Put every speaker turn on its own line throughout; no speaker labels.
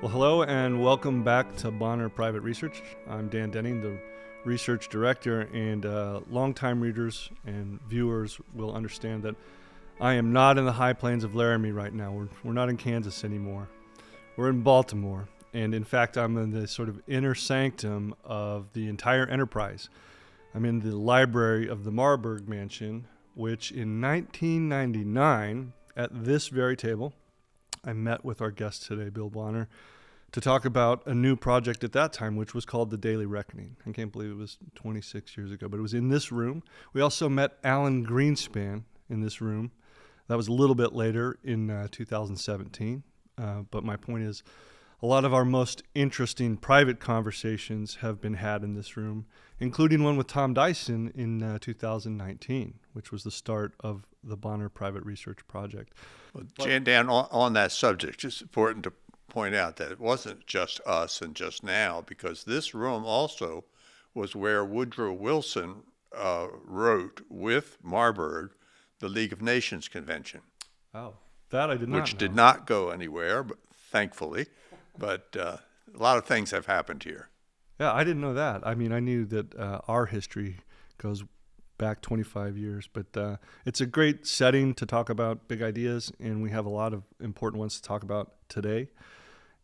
Well, hello and welcome back to Bonner Private Research. I'm Dan Denning, the research director, and longtime readers and viewers will understand that I am not in the high plains of Laramie right now. We're not in Kansas anymore. We're in Baltimore, and in fact, I'm in the sort of inner sanctum of the entire enterprise. I'm in the library of the Marburg Mansion, which in 1999, at this very table, I met with our guest today, Bill Bonner, to talk about a new project at that time, which was called The Daily Reckoning. I can't believe it was 26 years ago, but it was in this room. We also met Alan Greenspan in this room. That was a little bit later in 2017. But my point is, a lot of our most interesting private conversations have been had in this room, including one with Tom Dyson in 2019, which was the start of the Bonner Private Research Project.
Well, Jan, Dan, on that subject, it's important to point out that it wasn't just us and just now, because this room also was where Woodrow Wilson wrote with Marburg the League of Nations Convention.
Oh, that I did not know.
Which did not go anywhere, but thankfully. But a lot of things have happened here.
Yeah, I didn't know that. I mean, I knew that our history goes back 25 years, but it's a great setting to talk about big ideas, and we have a lot of important ones to talk about today.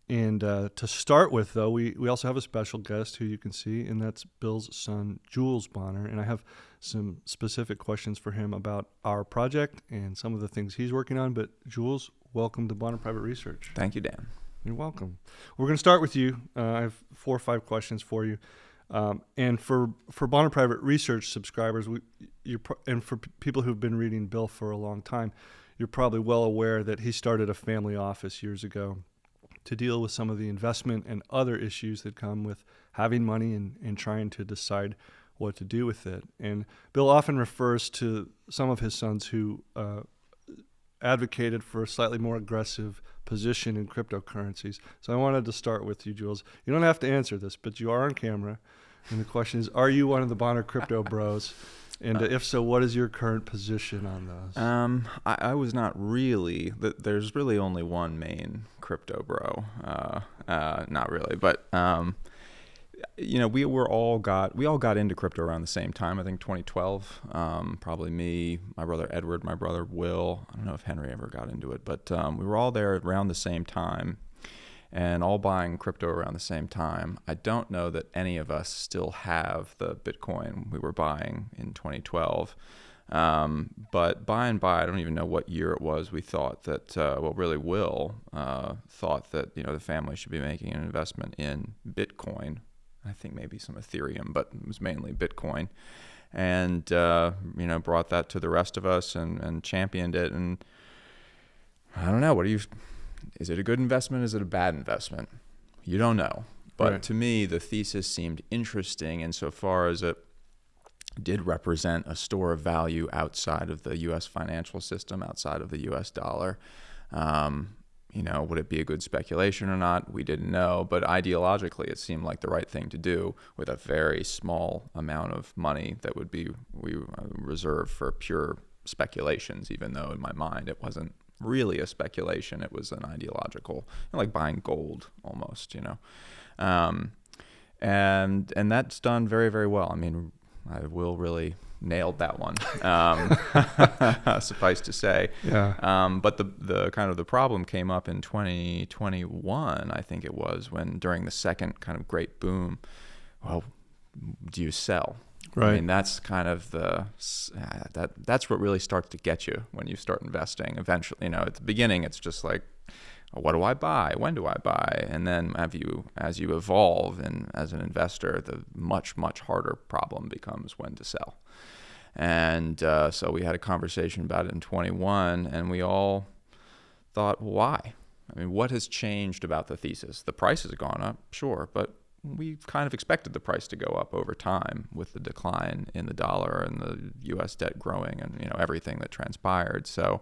And to start with, though, we also have a special guest who you can see, and that's Bill's son, Jules Bonner. And I have some specific questions for him about our project and some of the things he's working on. But Jules, welcome to Bonner Private Research.
Thank you, Dan.
You're welcome. We're going to start with you. I have 4 or 5 questions for you. And for Bonner Private Research subscribers, and for people who've been reading Bill for a long time, you're probably well aware that he started a family office years ago to deal with some of the investment and other issues that come with having money and trying to decide what to do with it. And Bill often refers to some of his sons who advocated for a slightly more aggressive position in cryptocurrencies. So I wanted to start with you, Jules. You don't have to answer this, but you are on camera. And the question is, are you one of the Bonner crypto bros? And if so, what is your current position on those?
I was not really. There's really only one main crypto bro. Not really, but we all got into crypto around the same time. I think 2012. Probably me, my brother Edward, my brother Will. I don't know if Henry ever got into it, but we were all there around the same time, and all buying crypto around the same time. I don't know that any of us still have the Bitcoin we were buying in 2012. But by and by, I don't even know what year it was, we thought that, Will thought that, the family should be making an investment in Bitcoin. I think maybe some Ethereum, but it was mainly Bitcoin. And, brought that to the rest of us and championed it. And I don't know, is it a good investment? Is it a bad investment? You don't know. But
Right.
To me, the thesis seemed interesting insofar as it did represent a store of value outside of the U.S. financial system, outside of the U.S. dollar. Would it be a good speculation or not? We didn't know. But ideologically, it seemed like the right thing to do with a very small amount of money that would be reserved for pure speculations, even though in my mind it wasn't really a speculation. It was an ideological, like buying gold almost, and that's done very, very well. I mean, Will really nailed that one, suffice to say.
Yeah.
But the kind of the problem came up in 2021, I think it was, when during the second kind of great boom, well, do you sell?
Right.
I mean, that's kind of that's what really starts to get you when you start investing. Eventually, at the beginning, it's just like, what do I buy? When do I buy? And then as you evolve and as an investor, the much, much harder problem becomes when to sell. And so we had a conversation about it in 21, and we all thought, why? I mean, what has changed about the thesis? The price has gone up, sure, but we kind of expected the price to go up over time with the decline in the dollar and the U.S. debt growing and everything that transpired. So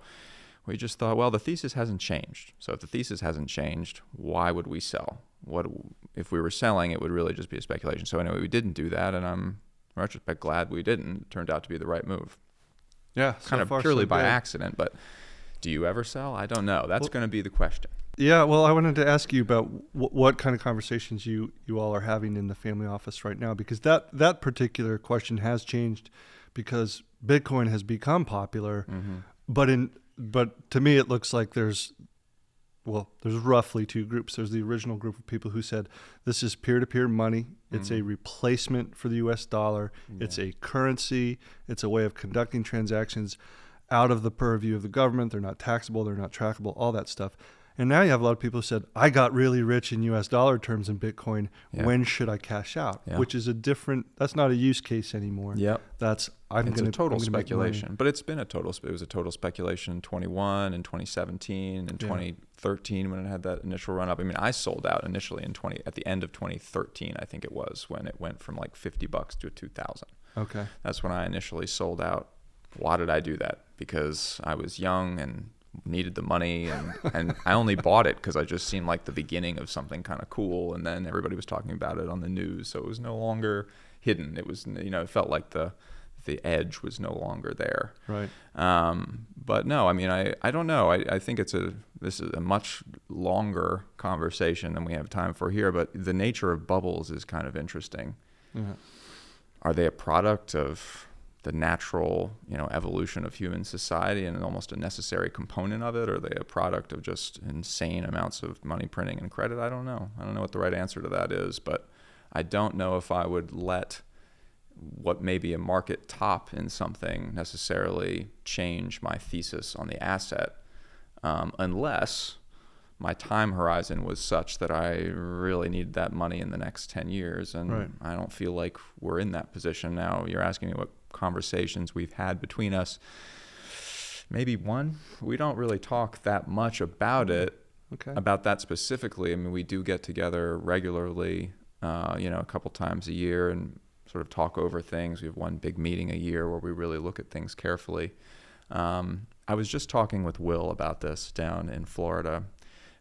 we just thought, well, the thesis hasn't changed. So if the thesis hasn't changed, why would we sell? What if we were selling? It would really just be a speculation. So anyway, we didn't do that, and I'm in retrospect glad we didn't. It turned out to be the right move.
Yeah.
Kind of purely by accident, but Do you ever sell? I don't know. That's going to be the question.
Yeah, well, I wanted to ask you about what kind of conversations you all are having in the family office right now, because that particular question has changed because Bitcoin has become popular, but to me it looks like there's roughly two groups. There's the original group of people who said this is peer-to-peer money. It's a replacement for the US dollar. Yeah. It's a currency. It's a way of conducting transactions out of the purview of the government. They're not taxable. They're not trackable, all that stuff. And now you have a lot of people who said, I got really rich in US dollar terms in Bitcoin. Yeah. When should I cash out? Yeah. Which is that's not a use case anymore.
Yep.
It's a total speculation.
But it was a total speculation in 21 and 2017 and 2013 when it had that initial run up. I mean, I sold out initially at the end of 2013, I think it was, when it went from like $50 to $2,000.
Okay.
That's when I initially sold out. Why did I do that? Because I was young and needed the money, and I only bought it because I just seemed like the beginning of something kind of cool, and then everybody was talking about it on the news, so it was no longer hidden. It was, it felt like the edge was no longer there.
Right.
But no, I mean, I don't know. I think this is a much longer conversation than we have time for here, but the nature of bubbles is kind of interesting. Mm-hmm. Are they a product of the natural, evolution of human society and almost a necessary component of it? Or are they a product of just insane amounts of money printing and credit? I don't know. I don't know what the right answer to that is, but I don't know if I would let what may be a market top in something necessarily change my thesis on the asset, unless my time horizon was such that I really need that money in the next 10 years. And right. I don't feel like we're in that position now. You're asking me what conversations we've had between us. Maybe one. We don't really talk that much about it, about that specifically. I mean, we do get together regularly, a couple times a year and sort of talk over things. We have one big meeting a year where we really look at things carefully. I was just talking with Will about this down in Florida,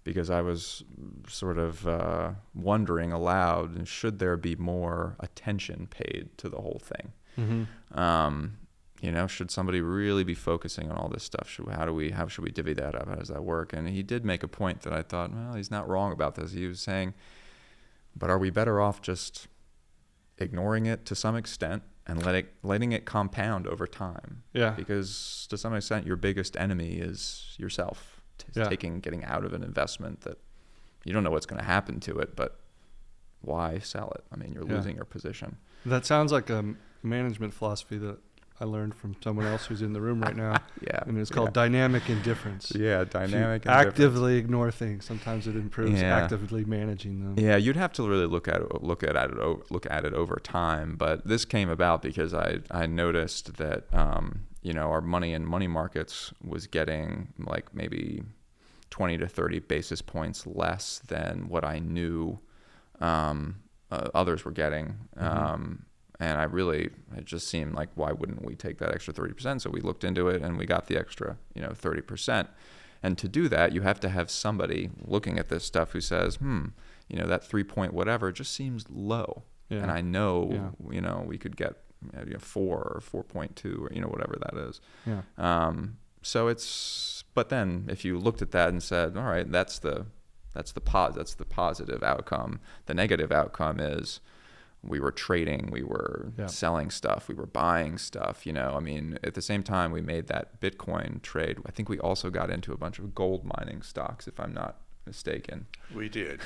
because I was sort of wondering aloud, should there be more attention paid to the whole thing? Mm-hmm. Should somebody really be focusing on all this stuff? How should we divvy that up? How does that work? And he did make a point that I thought, well, he's not wrong about this. He was saying, but are we better off just ignoring it to some extent and letting it compound over time?
Yeah.
Because to some extent, your biggest enemy is yourself. Getting out of an investment that you don't know what's going to happen to it, but why sell it? I mean, you're losing your position.
That sounds like a management philosophy that I learned from someone else who's in the room right now. And it's called dynamic indifference.
Yeah, dynamic indifference.
Actively ignore things. Sometimes it improves actively managing them.
Yeah, you'd have to really look at it over time. But this came about because I noticed that our money in money markets was getting like maybe 20 to 30 basis points less than what I knew others were getting. Mm-hmm. And it just seemed like, why wouldn't we take that extra 30%? So we looked into it and we got the extra, 30%. And to do that, you have to have somebody looking at this stuff who says, that 3 point whatever just seems low. Yeah. And I know, we could get 4 or 4.2 or, whatever that is. Yeah. But then if you looked at that and said, all right, that's the positive outcome. The negative outcome is we were trading, we were selling stuff, we were buying stuff, at the same time we made that Bitcoin trade. I think we also got into a bunch of gold mining stocks, if I'm not mistaken.
We did.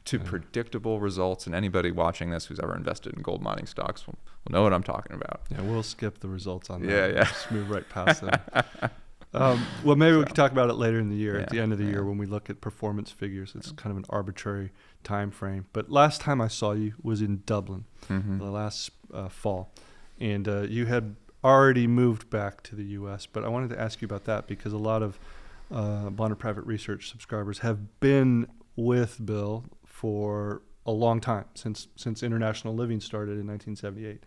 To predictable results, and anybody watching this who's ever invested in gold mining stocks will know what I'm talking about.
Yeah, we'll skip the results on that.
Yeah.
Just move right past them. Well, maybe we can talk about it later in the year, at the end of the year when we look at performance figures. It's kind of an arbitrary time frame. But last time I saw you was in Dublin, the last fall. And you had already moved back to the U.S., but I wanted to ask you about that because a lot of Bonner Private Research subscribers have been with Bill for a long time, since International Living started in 1978.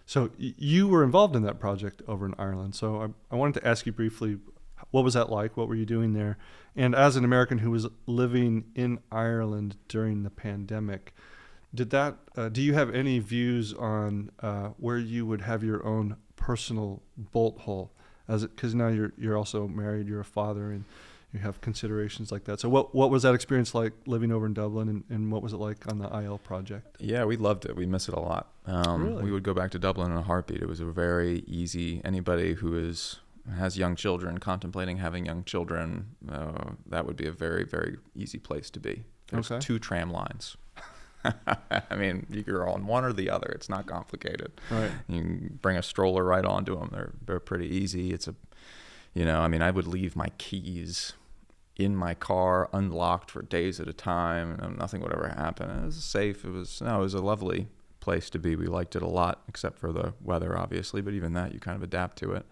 So you were involved in that project over in Ireland. So I wanted to ask you briefly, what was that like? What were you doing there? And as an American who was living in Ireland during the pandemic, do you have any views on where you would have your own personal bolt hole because now you're also married, you're a father, and you have considerations like that. So what was that experience like living over in Dublin, and what was it like on the IL project?
Yeah, we loved it. We miss it a lot.
Really?
We would go back to Dublin in a heartbeat. It was a very easy, anybody who has young children, contemplating having young children, that would be a very, very easy place to be. There's 2 tram lines. I mean, you're on one or the other. It's not complicated.
Right.
You can bring a stroller right onto them. They're pretty easy. I mean, I would leave my keys in my car unlocked for days at a time, and nothing would ever happen. It was safe. It was a lovely place to be. We liked it a lot, except for the weather, obviously, but even that, you kind of adapt to it.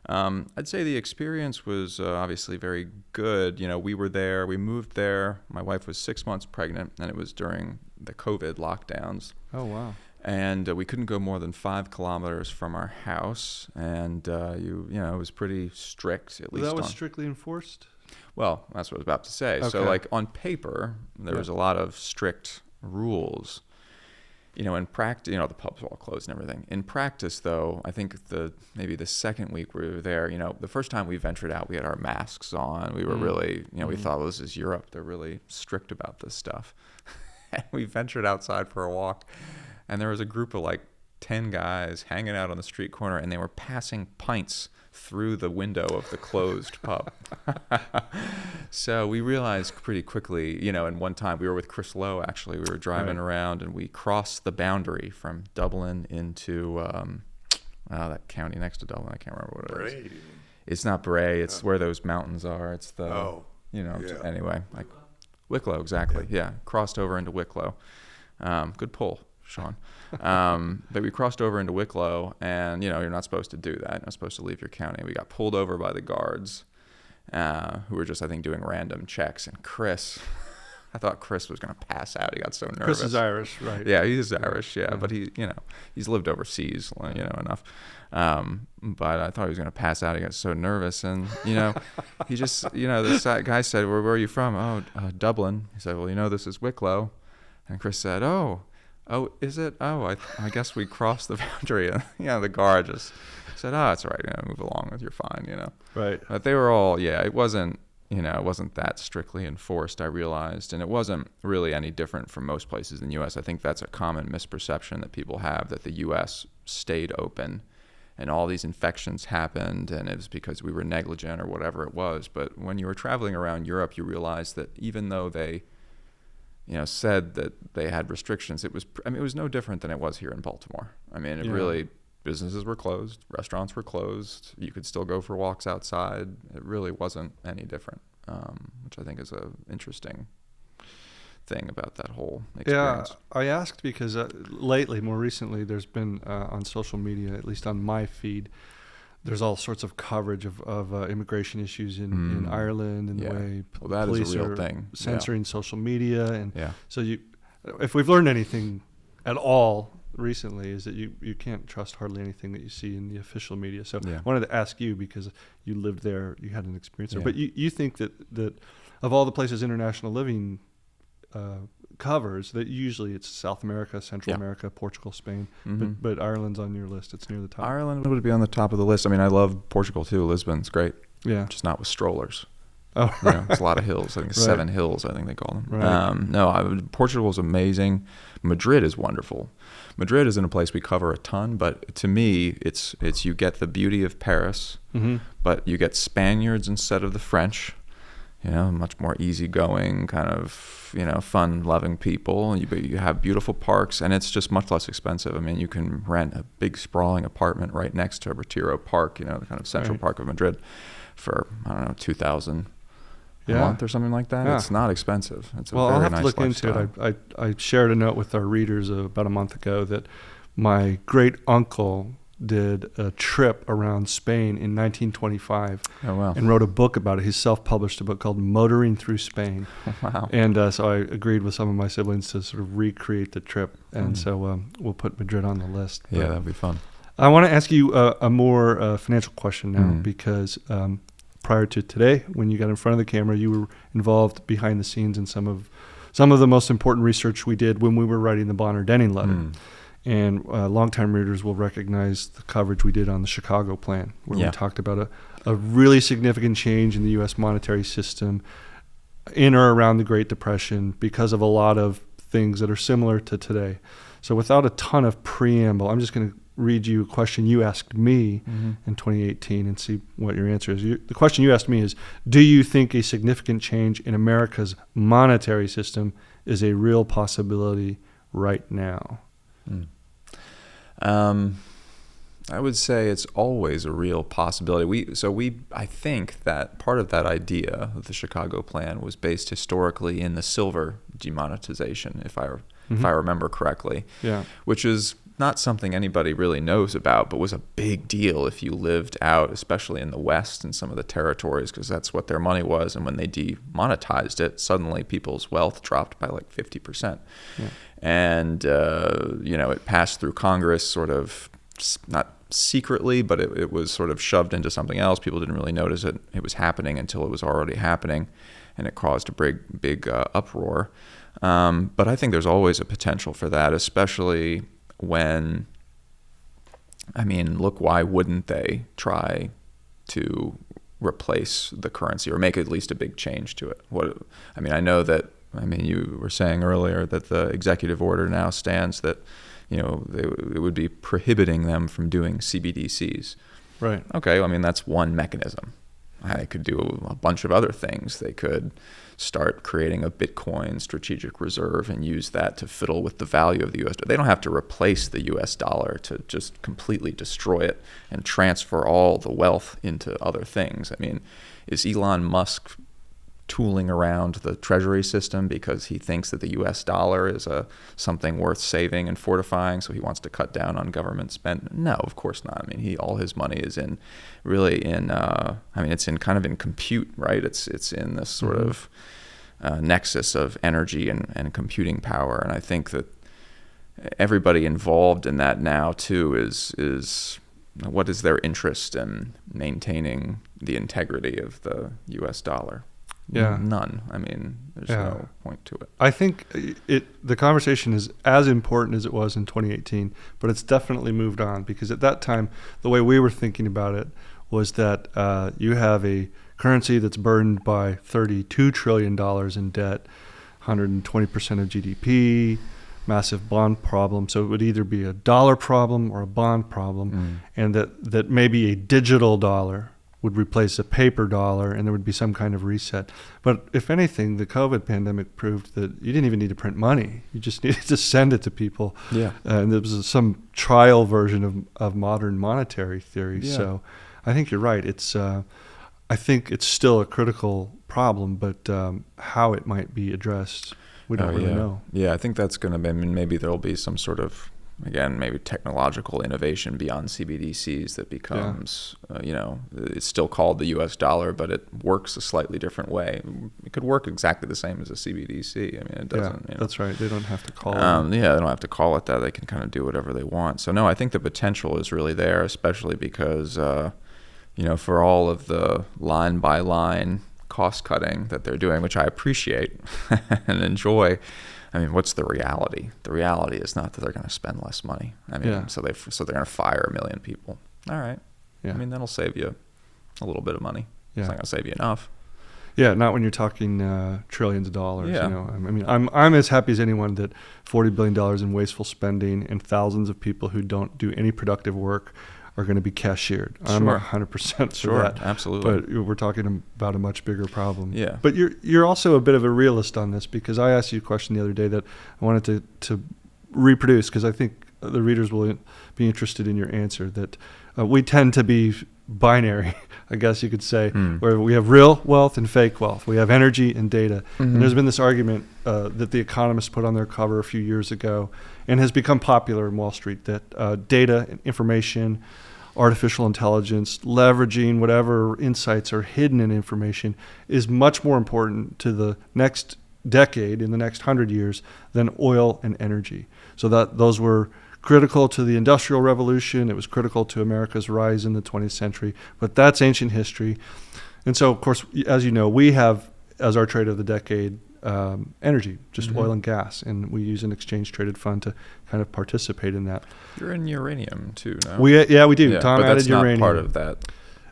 I'd say the experience was obviously very good. We were there, we moved there. My wife was 6 months pregnant, and it was during the COVID lockdowns.
Oh, wow.
And we couldn't go more than 5 kilometers from our house, and it was pretty strict. At least
that was strictly enforced?
Well, that's what I was about to say.
Okay.
So, like, on paper, there was a lot of strict rules. In practice, the pubs were all closed and everything. In practice, though, I think maybe the second week we were there, the first time we ventured out, we had our masks on. We were really, we thought, well, this is Europe. They're really strict about this stuff. And we ventured outside for a walk, and there was a group of like 10 guys hanging out on the street corner, and they were passing pints through the window of the closed pub. So we realized pretty quickly, and one time we were with Chris Lowe, actually. We were driving around, and we crossed the boundary from Dublin into that county next to Dublin. I can't remember what it is.
Bray.
It's not Bray. It's where those mountains are. It's the,
yeah.
Anyway. Like Wicklow, exactly. Yeah. Crossed over into Wicklow. Good pull, Sean. But we crossed over into Wicklow, and you're not supposed to do that. You're not supposed to leave your county. We got pulled over by the guards, who were just, I think, doing random checks. And Chris, I thought Chris was going to pass out. He got so nervous.
Chris is Irish, right?
Yeah, he's Irish. Yeah, but he's lived overseas, enough. But I thought he was going to pass out. He got so nervous, and he just, this guy said, "Where are you from?" "Oh, Dublin." He said, "Well, this is Wicklow," and Chris said, "Oh, is it? Oh, I guess we crossed the boundary." And the guard just said, "Oh, it's all right. Move along. You're fine."
Right.
But they were all, it wasn't that strictly enforced, I realized, and it wasn't really any different from most places in the U.S. I think that's a common misperception that people have, that the U.S. stayed open and all these infections happened, and it was because we were negligent or whatever it was. But when you were traveling around Europe, you realize that even though they said that they had restrictions, it was no different than it was here in Baltimore. Really, businesses were closed, restaurants were closed, you could still go for walks outside. It really wasn't any different, which I think is an interesting thing about that whole experience.
Yeah, I asked because more recently, there's been on social media, at least on my feed, there's all sorts of coverage of immigration issues in Ireland, and the way police
is a real
are
thing.
censoring social media. And so if we've learned anything at all recently, is that you can't trust hardly anything that you see in the official media. So I wanted to ask you, because you lived there, you had an experience there. But you think that of all the places international living covers, that usually it's South America, Central America, Portugal, Spain, but Ireland's on your list. It's near the top.
Ireland would be on the top of the list. I love Portugal too. Lisbon's great. Yeah. Just not with strollers.
Oh,
it's a lot of hills. I think it's 7 hills, I think they call them.
Right.
Portugal's amazing. Madrid is wonderful. Madrid isn't a place we cover a ton, but to me, it's you get the beauty of Paris, but you get Spaniards instead of the French. Much more easygoing, kind of, fun-loving people. You have beautiful parks, and it's just much less expensive. You can rent a big sprawling apartment right next to Retiro Park, the kind of central park of Madrid, for, I don't know, $2,000 a month or something like that. It's not expensive. It's a very
I'll have
nice
to look
lifestyle.
into it. I shared a note with our readers about a month ago that my great uncle did a trip around Spain in 1925 and wrote a book about it. He self-published a book called Motoring Through Spain.
Wow.
And so I agreed with some of my siblings to sort of recreate the trip. And so we'll put Madrid on the list.
Yeah, that'd be fun.
I want to ask you a more financial question now, because prior to today, when you got in front of the camera, you were involved behind the scenes in some of the most important research we did when we were writing the Bonner-Denning letter. And longtime readers will recognize the coverage we did on the Chicago Plan, where we talked about a really significant change in the U.S. monetary system in or around the Great Depression because of a lot of things that are similar to today. So without a ton of preamble, I'm just going to read you a question you asked me in 2018 and see what your answer is. The question you asked me is, do you think a significant change in America's monetary system is a real possibility right now?
I would say it's always a real possibility. I think that part of that idea of the Chicago Plan was based historically in the silver demonetization, if I remember correctly.
Yeah.
Which is not something anybody really knows about, but was a big deal if you lived out, especially in the West and some of the territories, because that's what their money was. And when they demonetized it, suddenly people's wealth dropped by like 50%. Yeah. And, it passed through Congress sort of not secretly, but it was sort of shoved into something else. People didn't really notice it was happening until it was already happening, and it caused a big uproar. But I think there's always a potential for that, especially when, look, why wouldn't they try to replace the currency or make at least a big change to it? I know that, you were saying earlier that the executive order now stands that, it would be prohibiting them from doing CBDCs.
Right.
Okay, that's one mechanism. They could do a bunch of other things. They could start creating a Bitcoin strategic reserve and use that to fiddle with the value of the U.S. They don't have to replace the U.S. dollar to just completely destroy it and transfer all the wealth into other things. Is Elon Musk tooling around the treasury system because he thinks that the U.S. dollar is something worth saving and fortifying, so he wants to cut down on government spend? No, of course not. All his money is in it's in kind of in compute, right? It's in this sort of nexus of energy and computing power, and I think that everybody involved in that now too is what is their interest in maintaining the integrity of the U.S. dollar?
Yeah.
None. There's no point to it.
I think the conversation is as important as it was in 2018, but it's definitely moved on, because at that time, the way we were thinking about it was that you have a currency that's burdened by $32 trillion in debt, 120% of GDP, massive bond problem. So it would either be a dollar problem or a bond problem, and that maybe a digital dollar would replace a paper dollar, and there would be some kind of reset. But if anything, the COVID pandemic proved that you didn't even need to print money. You just needed to send it to people. Yeah. And there was some trial version of modern monetary theory. Yeah. So I think you're right. I think it's still a critical problem, but how it might be addressed, we don't really know. Yeah,
I think that's going to be, maybe there'll be some sort of, again, maybe technological innovation beyond CBDCs that becomes, it's still called the U.S. dollar, but it works a slightly different way. It could work exactly the same as a CBDC. It doesn't.
Yeah, that's right. They don't have to call it.
They don't have to call it that. They can kind of do whatever they want. So, no, I think the potential is really there, especially because, for all of the line-by-line cost cutting that they're doing, which I appreciate and enjoy, what's the reality? The reality is not that they're going to spend less money. So they're going to fire 1 million people. All right. Yeah. That'll save you a little bit of money. Yeah. It's not going to save you enough.
Yeah, not when you're talking trillions of dollars. Yeah. I'm as happy as anyone that $40 billion in wasteful spending and thousands of people who don't do any productive work are going to be cashiered. Sure. I'm 100% for that.
Absolutely.
But we're talking about a much bigger problem.
Yeah.
But you're also a bit of a realist on this, because I asked you a question the other day that I wanted to reproduce, because I think the readers will be interested in your answer, that we tend to be binary, I guess you could say, where we have real wealth and fake wealth. We have energy and data. And there's been this argument that The Economist put on their cover a few years ago and has become popular in Wall Street, that data and information, artificial intelligence, leveraging whatever insights are hidden in information is much more important to the next decade, in the next 100 years, than oil and energy. So that those were critical to the Industrial Revolution. It was critical to America's rise in the 20th century, but that's ancient history. And so, of course, as you know, we have, as our trade of the decade, energy, just
Mhm.
oil and gas, and we use an exchange traded fund to kind of participate in that.
You're in uranium too, no?
We do.
Yeah,
Tom
but
added
that's
uranium.
not part of that.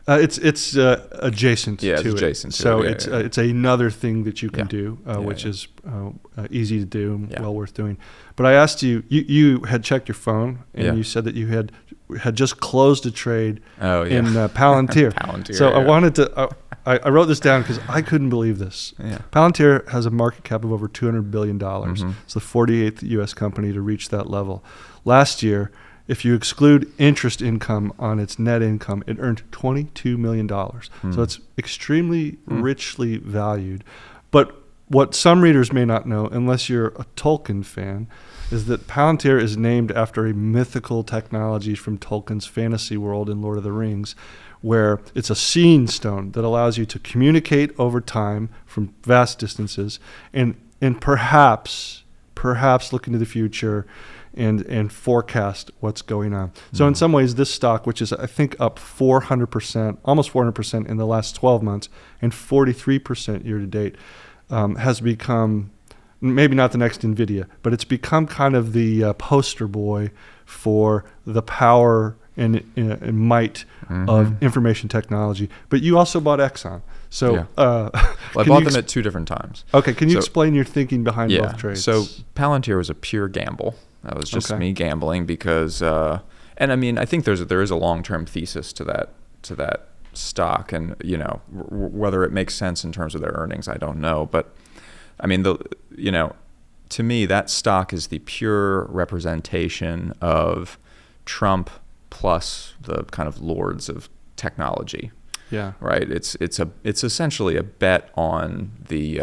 It's adjacent
Yeah,
to
it's adjacent
it.
to
So
it. Yeah,
it's another thing that you can
Yeah.
do,
Yeah,
which
yeah.
is easy to do and
Yeah.
well worth doing. But I asked you had checked your phone, and
Yeah.
you said that you had just closed a trade
Oh yeah.
in Palantir.
Palantir.
So I
yeah.
wanted to. I wrote this down because I couldn't believe this.
Yeah.
Palantir has a market cap of over $200 billion.
Mhm.
It's the 48th U.S. company to reach that level. Last year, if you exclude interest income on its net income, it earned $22 million. So it's extremely richly valued. But what some readers may not know, unless you're a Tolkien fan, is that Palantir is named after a mythical technology from Tolkien's fantasy world in Lord of the Rings, where it's a seeing stone that allows you to communicate over time from vast distances and perhaps look into the future and forecast what's going on. So in some ways, this stock, which is I think up 400%, almost 400% in the last 12 months and 43% year to date, has become maybe not the next NVIDIA, but it's become kind of the poster boy for the power and might of information technology. But you also bought Exxon. So
Yeah. Well, I bought them at two different times.
Okay, can you
So-
explain your thinking behind
Yeah.
both trades?
So Palantir was a pure gamble. That was just
Okay.
me gambling because, and I mean, I think there is a long-term thesis to that stock, and whether it makes sense in terms of their earnings, I don't know. But I mean, to me, that stock is the pure representation of Trump plus the kind of lords of technology.
yeah,
Right. It's essentially a bet on the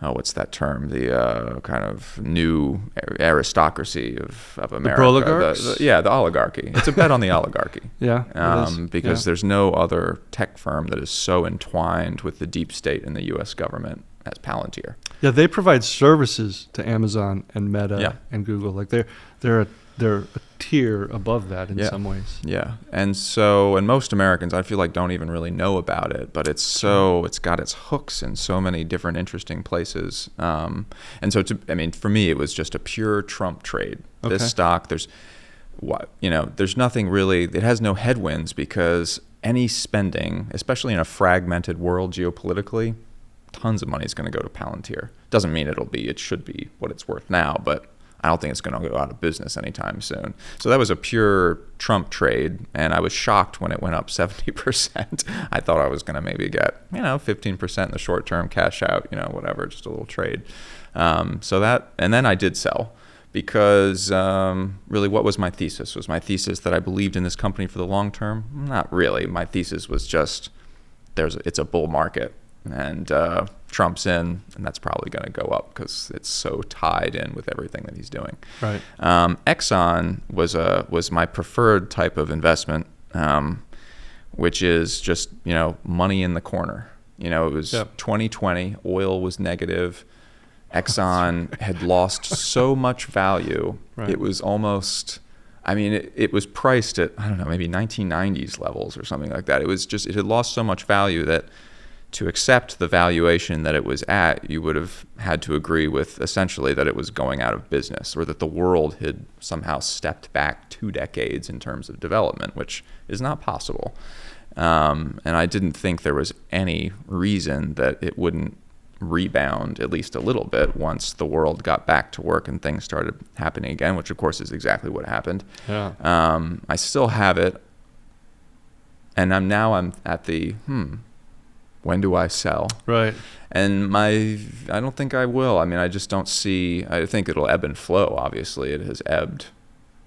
what's that term? The kind of new aristocracy of America.
oligarchs?
The oligarchy. It's a bet on the oligarchy.
yeah, it is.
Because
Yeah.
there's no other tech firm that is so entwined with the deep state in the U.S. government as Palantir.
Yeah, they provide services to Amazon and Meta
Yeah.
and Google. Like they're a tier above that in
Yeah.
some ways.
Yeah, and most Americans, I feel like, don't even really know about it, but it's got its hooks in so many different interesting places. And so, for me, it was just a pure Trump trade.
Okay.
This stock, there's nothing really. It has no headwinds because any spending, especially in a fragmented world geopolitically, tons of money is going to go to Palantir. Doesn't mean it should be what it's worth now, but I don't think it's going to go out of business anytime soon. So that was a pure Trump trade, and I was shocked when it went up 70%. I thought I was going to maybe get 15% in the short term, cash out, whatever, just a little trade. And then I did sell because really, what was my thesis? Was my thesis that I believed in this company for the long term? Not really. My thesis was just it's a bull market. And Trump's in, and that's probably going to go up because it's so tied in with everything that he's doing.
Right.
Exxon was my preferred type of investment, which is just money in the corner. It was 2020, oil was negative. Exxon had lost so much value.
Right.
It was almost. It was priced at, I don't know, maybe 1990s levels or something like that. It had lost so much value that to accept the valuation that it was at, you would have had to agree with essentially that it was going out of business, or that the world had somehow stepped back 2 decades in terms of development, which is not possible. And I didn't think there was any reason that it wouldn't rebound at least a little bit once the world got back to work and things started happening again, which of course is exactly what happened.
Yeah.
I still have it, and I'm at the when do I sell?
Right.
And I don't think I will. I just don't see. I think it'll ebb and flow. Obviously, it has ebbed,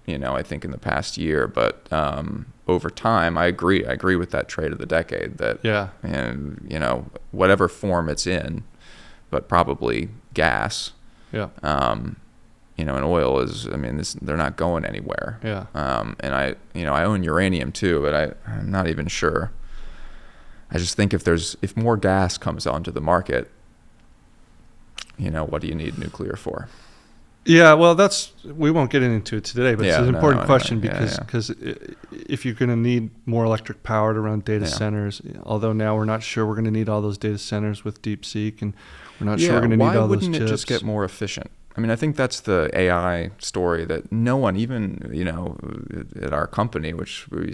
I think in the past year. But over time, I agree. I agree with that trade of the decade. That whatever form it's in, but probably gas.
Yeah.
And oil is. They're not going anywhere.
Yeah.
And I own uranium too, but I'm not even sure. I just think if more gas comes onto the market, what do you need nuclear for?
Yeah, well, we won't get into it today, but it's
Yeah,
an
no,
important
no,
question
anyway. Yeah,
because if you're going to need more electric power to run data
Yeah.
centers, although now we're not sure we're going to need all those data centers with DeepSeek, and we're not sure we're going to need all those chips.
Why wouldn't it just get more efficient? I mean, I think that's the AI story that no one, even, at our company, which we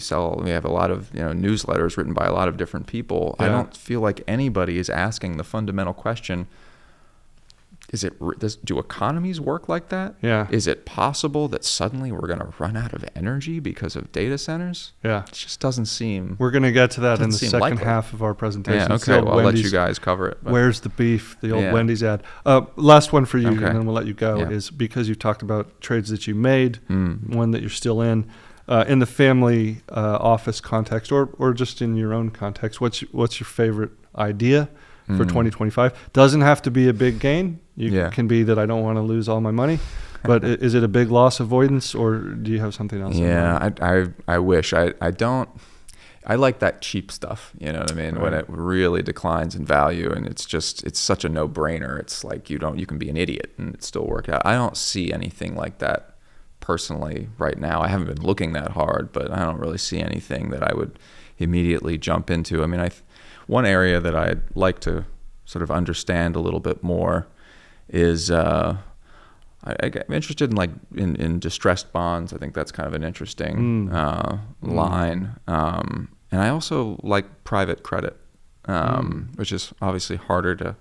have a lot of, newsletters written by a lot of different people.
Yeah.
I don't feel like anybody is asking the fundamental question, do economies work like that?
Yeah.
Is it possible that suddenly we're going to run out of energy because of data centers?
Yeah.
It just doesn't seem.
We're going to get to that in the
Doesn't seem
second
likely.
half of our presentation.
Yeah,
It's the
okay.
old
Well, I'll let you
Wendy's,
guys cover it. But.
Where's the beef? The old
Yeah.
Wendy's ad. Last one for you,
Okay.
and then we'll let you go,
Yeah.
is because you talked about trades that you made, one that you're still in the family office context, or just in your own context. What's your favorite idea for 2025? Doesn't have to be a big gain.
Yeah.
Can be that I don't want to lose all my money. But is it a big loss avoidance, or do you have something else?
Yeah, I wish. I don't. I like that cheap stuff. You know what I mean?
Right.
When it really declines in value, and it's such a no-brainer. It's like you can be an idiot and it still work out. I don't see anything like that personally right now. I haven't been looking that hard, but I don't really see anything that I would immediately jump into. I mean, one area that I'd like to sort of understand a little bit more is I'm interested in distressed bonds. I think that's kind of an interesting line. And I also like private credit, which is obviously harder to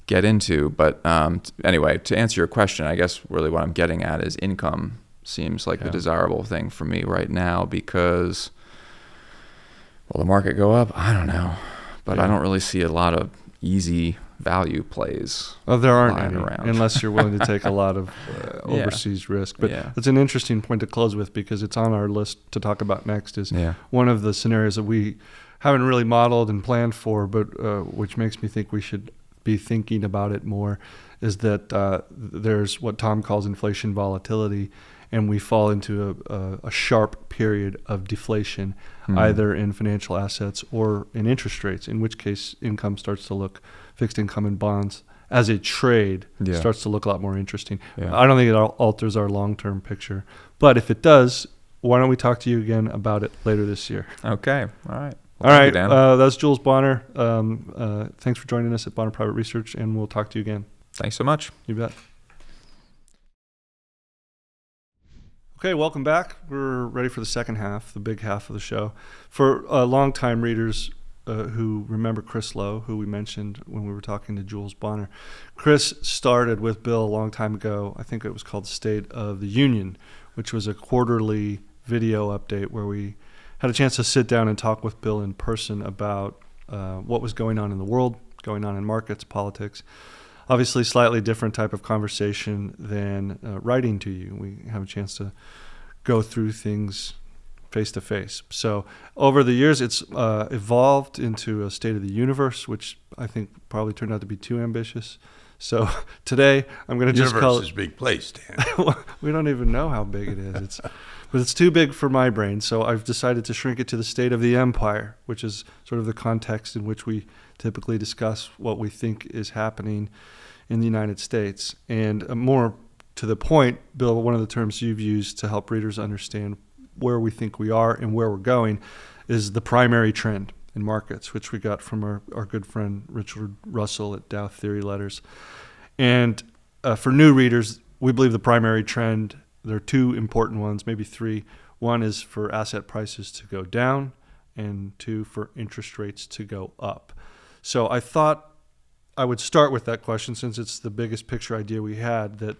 get into. But anyway, to answer your question, I guess really what I'm getting at is income seems like the desirable thing for me right now because will the market go up? I don't know. But I don't really see a lot of easy value plays.
Oh, there aren't
lying
any,
around.
unless you're willing to take a lot of overseas risk. But it's an interesting point to close with because it's on our list to talk about next. Is one of the scenarios that we haven't really modeled and planned for, but which makes me think we should be thinking about it more, is that there's what Tom calls inflation volatility, and we fall into a sharp period of deflation, either in financial assets or in interest rates, in which case income starts to look, fixed income and bonds as a trade starts to look a lot more interesting. I don't think it alters our long-term picture. But if it does, why don't we talk to you again about it later this year?
Okay. All right.
All right. That's Jules Bonner. Thanks for joining us at Bonner Private Research, and we'll talk to you again.
Thanks so much.
You bet. Okay, welcome back. We're ready for the second half, the big half of the show. For longtime readers who remember Chris Lowe, who we mentioned when we were talking to Jules Bonner, Chris started with Bill a long time ago. I think it was called State of the Union, which was a quarterly video update where we had a chance to sit down and talk with Bill in person about what was going on in the world, going on in markets, politics. Obviously, slightly different type of conversation than writing to you. We have a chance to go through things face to face. So over the years, it's evolved into a State of the Universe, which I think probably turned out to be too ambitious. So today, I'm going to just call it...
Universe is a big place, Dan.
We don't even know how big it is. But it's too big for my brain, so I've decided to shrink it to the State of the Empire, which is sort of the context in which we typically discuss what we think is happening in the United States. And more to the point, Bill, one of the terms you've used to help readers understand where we think we are and where we're going is the primary trend in markets, which we got from our good friend Richard Russell at Dow Theory Letters. And for new readers, we believe the primary trend, there are two important ones, maybe three. One is for asset prices to go down, and two, for interest rates to go up. So I thought I would start with that question, since it's the biggest picture idea we had, that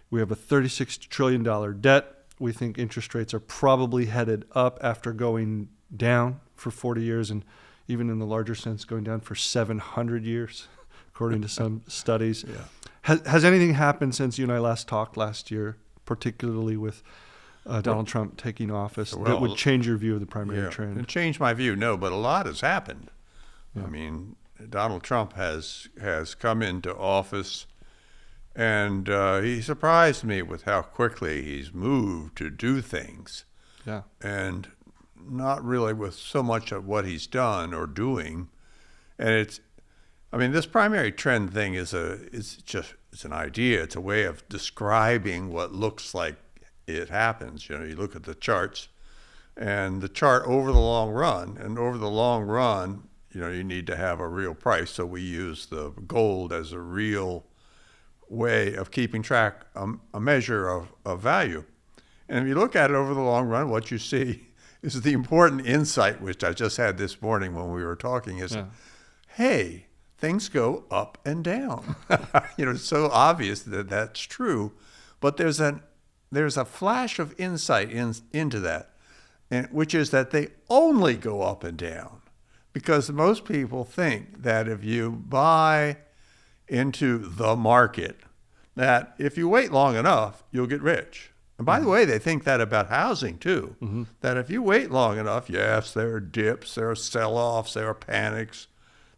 we have a $36 trillion debt. We think interest rates are probably headed up after going down for 40 years, and even in the larger sense, going down for 700 years, according to some studies. Has anything happened since you and I last talked last year, particularly with Donald Trump taking office, that would change your view of the primary trend?
It changed my view, no, but a lot has happened.
Yeah.
I mean, Donald Trump has come into office, and he surprised me with how quickly he's moved to do things.
Yeah.
And not really with so much of what he's done or doing. And I mean, this primary trend thing it's an idea. It's a way of describing what looks like it happens. You know, you look at the charts, and the chart over the long run, you know, you need to have a real price. So we use the gold as a real way of keeping track, a measure of value. And if you look at it over the long run, what you see is the important insight, which I just had this morning when we were talking, is, hey, things go up and down. You know, it's so obvious that that's true, but there's a flash of insight into that, and which is that they only go up and down, because most people think that if you buy into the market, that if you wait long enough, you'll get rich. And by the way, they think that about housing too, that if you wait long enough, yes, there are dips, there are sell-offs, there are panics,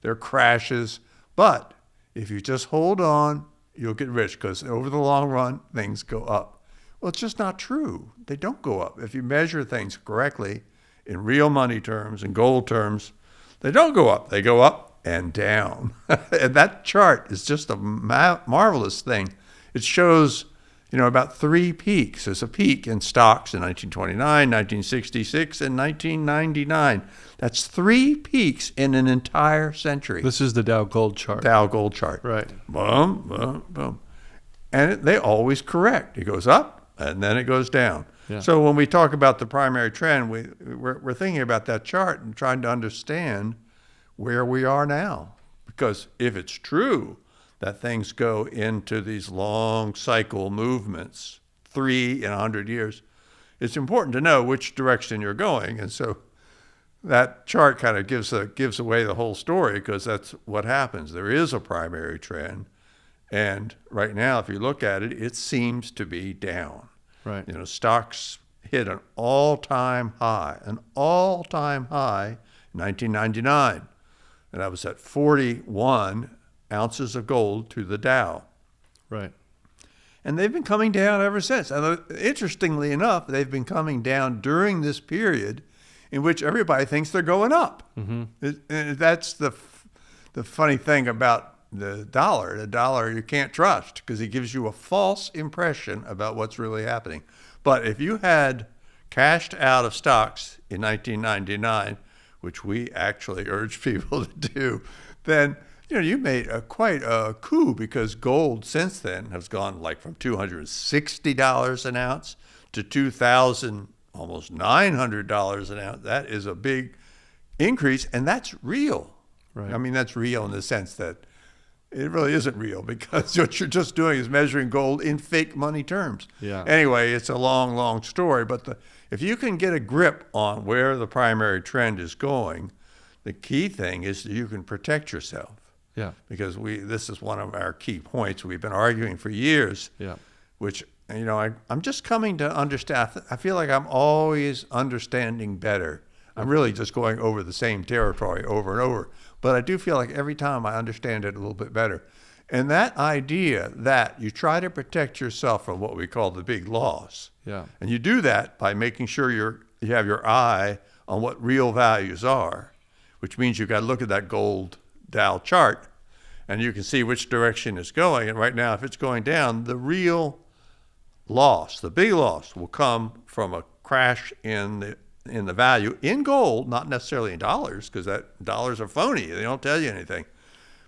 there are crashes, but if you just hold on, you'll get rich, because over the long run, things go up. Well, it's just not true. They don't go up. If you measure things correctly in real money terms, in gold terms, they don't go up. They go up and down. And that chart is just a marvelous thing. It shows, you know, about 3 peaks. There's a peak in stocks in 1929, 1966, and 1999. That's 3 peaks in an entire century.
This is the Dow Gold chart.
Dow Gold chart.
Right.
Boom, boom, boom. And they always correct. It goes up, and then it goes down.
Yeah.
So when we talk about the primary trend, we're thinking about that chart and trying to understand where we are now. Because if it's true that things go into these long cycle movements, 3 in 100 years, it's important to know which direction you're going. And so that chart kind of gives away the whole story, because that's what happens. There is a primary trend. And right now, if you look at it, it seems to be down.
Right.
You know, stocks hit an all-time high in 1999. And that was at 41 ounces of gold to the Dow.
Right.
And they've been coming down ever since. And interestingly enough, they've been coming down during this period in which everybody thinks they're going up. And that's the funny thing about the dollar. The dollar you can't trust, because it gives you a false impression about what's really happening. But if you had cashed out of stocks in 1999, which we actually urge people to do, then you know you made quite a coup, because gold since then has gone like from $260 an ounce to $2,000, almost $900 an ounce. That is a big increase, and that's real.
Right.
I mean, that's real in the sense that it really isn't real, because what you're just doing is measuring gold in fake money terms.
Yeah.
Anyway, it's a long, long story, but if you can get a grip on where the primary trend is going, the key thing is that you can protect yourself.
Yeah.
Because this is one of our key points we've been arguing for years.
Yeah.
Which, you know, I'm just coming to understand. I feel like I'm always understanding better. I'm really just going over the same territory over and over. But I do feel like every time I understand it a little bit better. And that idea that you try to protect yourself from what we call the big loss.
Yeah.
And you do that by making sure you have your eye on what real values are, which means you've got to look at that gold Dow chart, and you can see which direction it's going. And right now, if it's going down, the real loss, the big loss, will come from a crash in the value in gold, not necessarily in dollars, because dollars are phony. They don't tell you anything.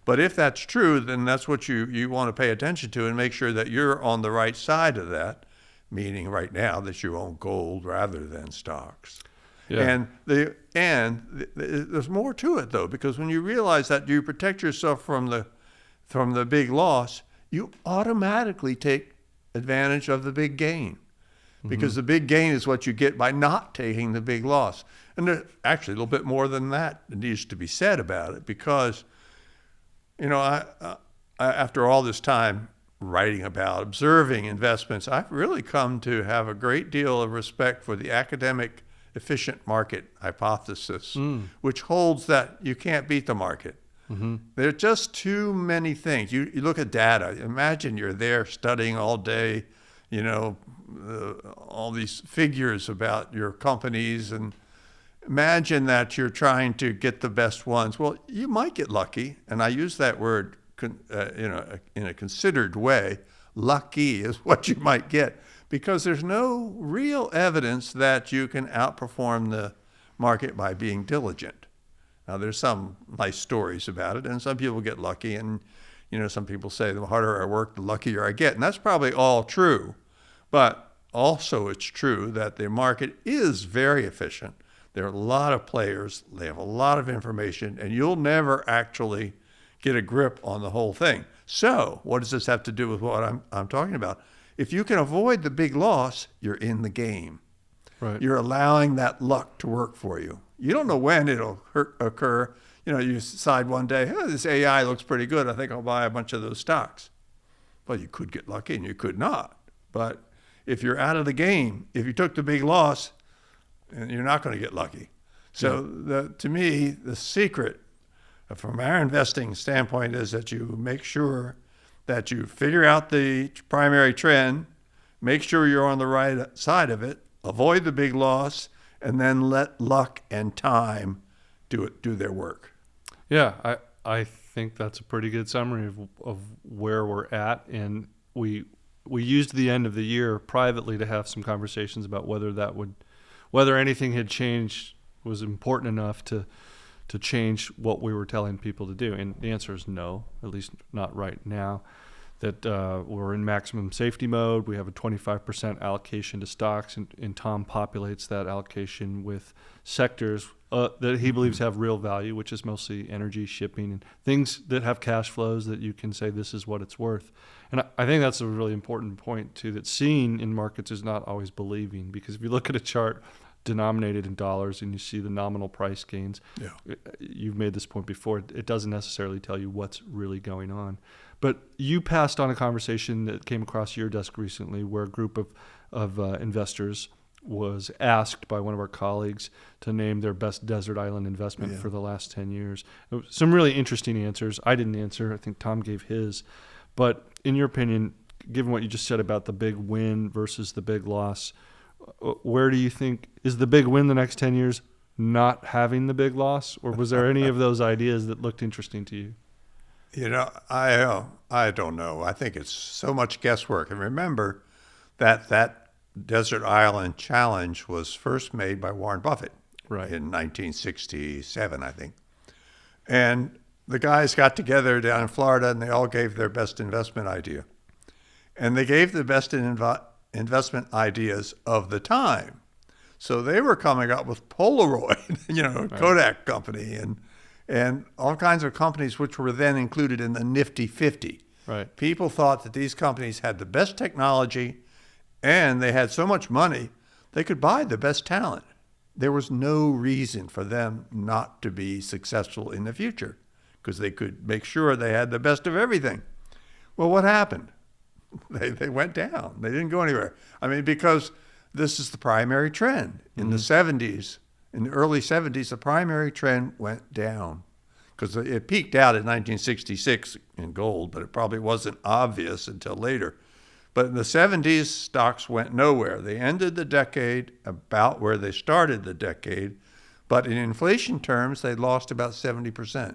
But if that's true, then that's what you want to pay attention to and make sure that you're on the right side of that, meaning right now that you own gold rather than stocks.
Yeah.
And there's more to it, though, because when you realize that you protect yourself from the big loss, you automatically take advantage of the big gain. Because the big gain is what you get by not taking the big loss. And there's actually a little bit more than that needs to be said about it, because, you know, I after all this time writing about, observing investments, I've really come to have a great deal of respect for the academic efficient market hypothesis, which holds that you can't beat the market. There are just too many things. You look at data. Imagine you're there studying all day, you know, all these figures about your companies, and imagine that you're trying to get the best ones. Well, you might get lucky, and I use that word in a considered way. Lucky is what you might get, because there's no real evidence that you can outperform the market by being diligent. Now, there's some nice stories about it, and some people get lucky, and some people say the harder I work, the luckier I get, and that's probably all true. But also it's true that the market is very efficient. There are a lot of players, they have a lot of information, and you'll never actually get a grip on the whole thing. So what does this have to do with what I'm talking about? If you can avoid the big loss, you're in the game.
Right.
You're allowing that luck to work for you. You don't know when it'll occur. You decide one day, this AI looks pretty good. I think I'll buy a bunch of those stocks. Well, you could get lucky and you could not. But if you're out of the game, if you took the big loss, you're not going to get lucky. So to me, the secret from our investing standpoint is that you make sure that you figure out the primary trend, make sure you're on the right side of it, avoid the big loss, and then let luck and time do their work.
Yeah, I think that's a pretty good summary of where we're at, and we used the end of the year privately to have some conversations about whether anything had changed, was important enough to change what we were telling people to do. And the answer is no, at least not right now. That we're in maximum safety mode. We have a 25% allocation to stocks, and Tom populates that allocation with sectors that he believes have real value, which is mostly energy, shipping, and things that have cash flows that you can say this is what it's worth. And I think that's a really important point, too, that seeing in markets is not always believing, because if you look at a chart denominated in dollars and you see the nominal price gains, you've made this point before, it doesn't necessarily tell you what's really going on. But you passed on a conversation that came across your desk recently where a group of investors was asked by one of our colleagues to name their best desert island investment for the last 10 years. Some really interesting answers. I didn't answer. I think Tom gave his. But in your opinion, given what you just said about the big win versus the big loss, where do you think is the big win the next 10 years not having the big loss? Or was there any of those ideas that looked interesting to you?
I don't know. I think it's so much guesswork. And remember that Desert Island Challenge was first made by Warren Buffett in 1967, I think. And the guys got together down in Florida, and they all gave their best investment idea. And they gave the best investment ideas of the time. So they were coming up with Polaroid, Kodak Company, and all kinds of companies which were then included in the Nifty 50.
Right.
People thought that these companies had the best technology and they had so much money, they could buy the best talent. There was no reason for them not to be successful in the future because they could make sure they had the best of everything. Well, what happened? They went down. They didn't go anywhere. I mean, because this is the primary trend. In the 70s, in the early 70s, the primary trend went down because it peaked out in 1966 in gold, but it probably wasn't obvious until later. But in the 70s, stocks went nowhere. They ended the decade about where they started the decade, but in inflation terms, they lost about 70%.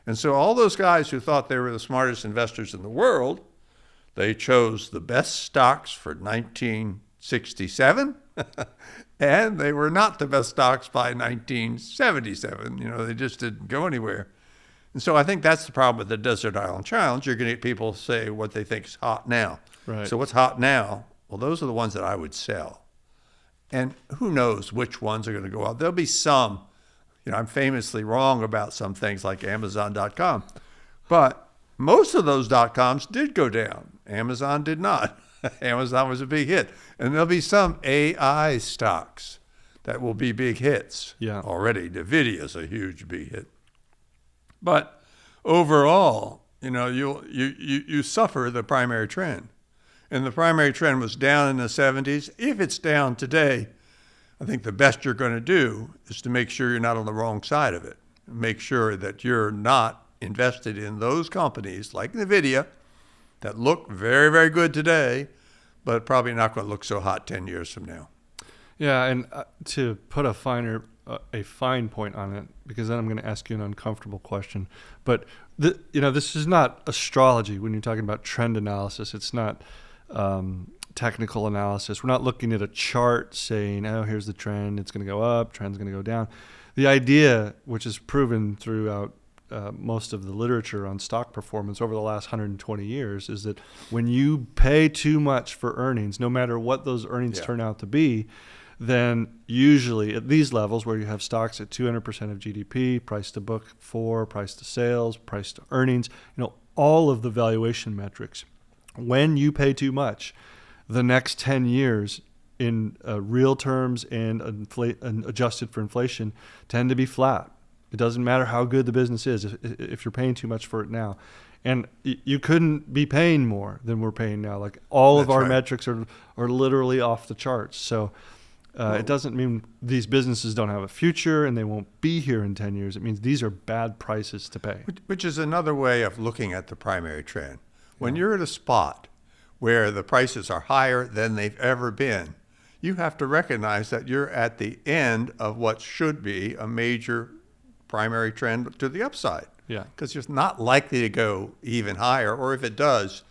And so all those guys who thought they were the smartest investors in the world, they chose the best stocks for 1967, and they were not the best stocks by 1977. They just didn't go anywhere. And so I think that's the problem with the Desert Island Challenge. You're going to get people say what they think is hot now.
Right.
So what's hot now? Well, those are the ones that I would sell. And who knows which ones are going to go up. There'll be some. I'm famously wrong about some things like Amazon.com. But most of those .coms did go down. Amazon did not. Amazon was a big hit. And there'll be some AI stocks that will be big hits.
Yeah.
Already, NVIDIA is a huge big hit. But overall, you suffer the primary trend. And the primary trend was down in the 70s. If it's down today, I think the best you're going to do is to make sure you're not on the wrong side of it. Make sure that you're not invested in those companies like NVIDIA that look very, very good today, but probably not going to look so hot 10 years from now.
Yeah, and to put a finer a fine point on it, because then I'm going to ask you an uncomfortable question. But this is not astrology when you're talking about trend analysis. It's not technical analysis. We're not looking at a chart saying, oh, here's the trend. It's going to go up. Trend's going to go down. The idea, which is proven throughout most of the literature on stock performance over the last 120 years, is that when you pay too much for earnings, no matter what those earnings turn out to be, then usually at these levels where you have stocks at 200% of GDP, price to book 4, price to sales, price to earnings, all of the valuation metrics, when you pay too much, the next 10 years in real terms and adjusted for inflation tend to be flat. It doesn't matter how good the business is if you're paying too much for it now. And you couldn't be paying more than we're paying now. Like all of our metrics are literally off the charts. So it doesn't mean these businesses don't have a future and they won't be here in 10 years. It means these are bad prices to pay.
Which is another way of looking at the primary trend. When you're at a spot where the prices are higher than they've ever been, you have to recognize that you're at the end of what should be a major primary trend to the upside.
Yeah.
Because it's not likely to go even higher, or if it does,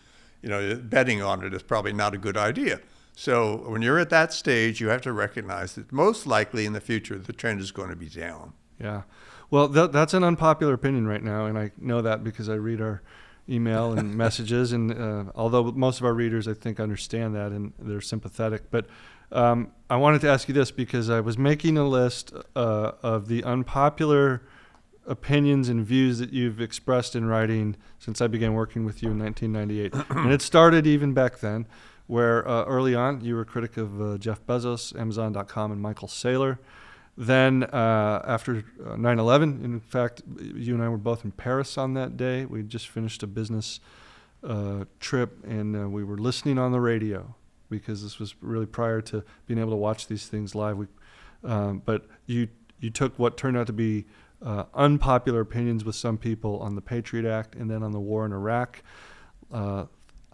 betting on it is probably not a good idea. So when you're at that stage, you have to recognize that most likely in the future, the trend is going to be down.
Yeah. Well, that's an unpopular opinion right now, and I know that because I read our email and messages, and although most of our readers, I think, understand that and they're sympathetic. But I wanted to ask you this because I was making a list of the unpopular opinions and views that you've expressed in writing since I began working with you in 1998. And it started even back then, where early on you were a critic of Jeff Bezos, Amazon.com, and Michael Saylor. Then after 9/11, in fact, you and I were both in Paris on that day. We just finished a business trip, and we were listening on the radio because this was really prior to being able to watch these things live. But you took what turned out to be unpopular opinions with some people on the Patriot Act and then on the war in Iraq.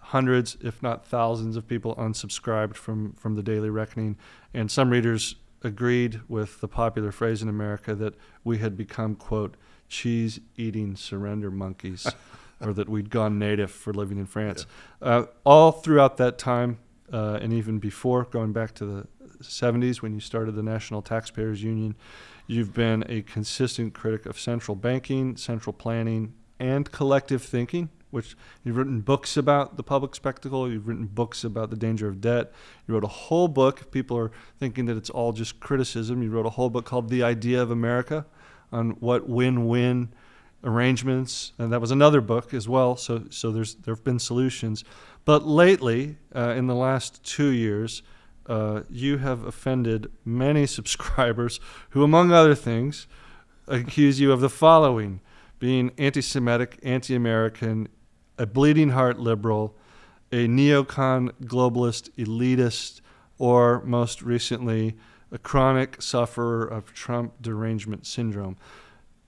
Hundreds, if not thousands, of people unsubscribed from the Daily Reckoning, and some readers agreed with the popular phrase in America that we had become, quote, cheese-eating surrender monkeys, or that we'd gone native for living in France. Yeah. All throughout that time, and even before, going back to the 70s when you started the National Taxpayers Union, you've been a consistent critic of central banking, central planning, and collective thinking, which you've written books about the public spectacle. You've written books about the danger of debt. You wrote a whole book. If people are thinking that it's all just criticism, you wrote a whole book called The Idea of America on what win-win arrangements, and that was another book as well. So there have been solutions. But lately, in the last 2 years, you have offended many subscribers who, among other things, accuse you of the following: being anti-Semitic, anti-American, a bleeding heart liberal, a neocon globalist elitist, or most recently, a chronic sufferer of Trump derangement syndrome.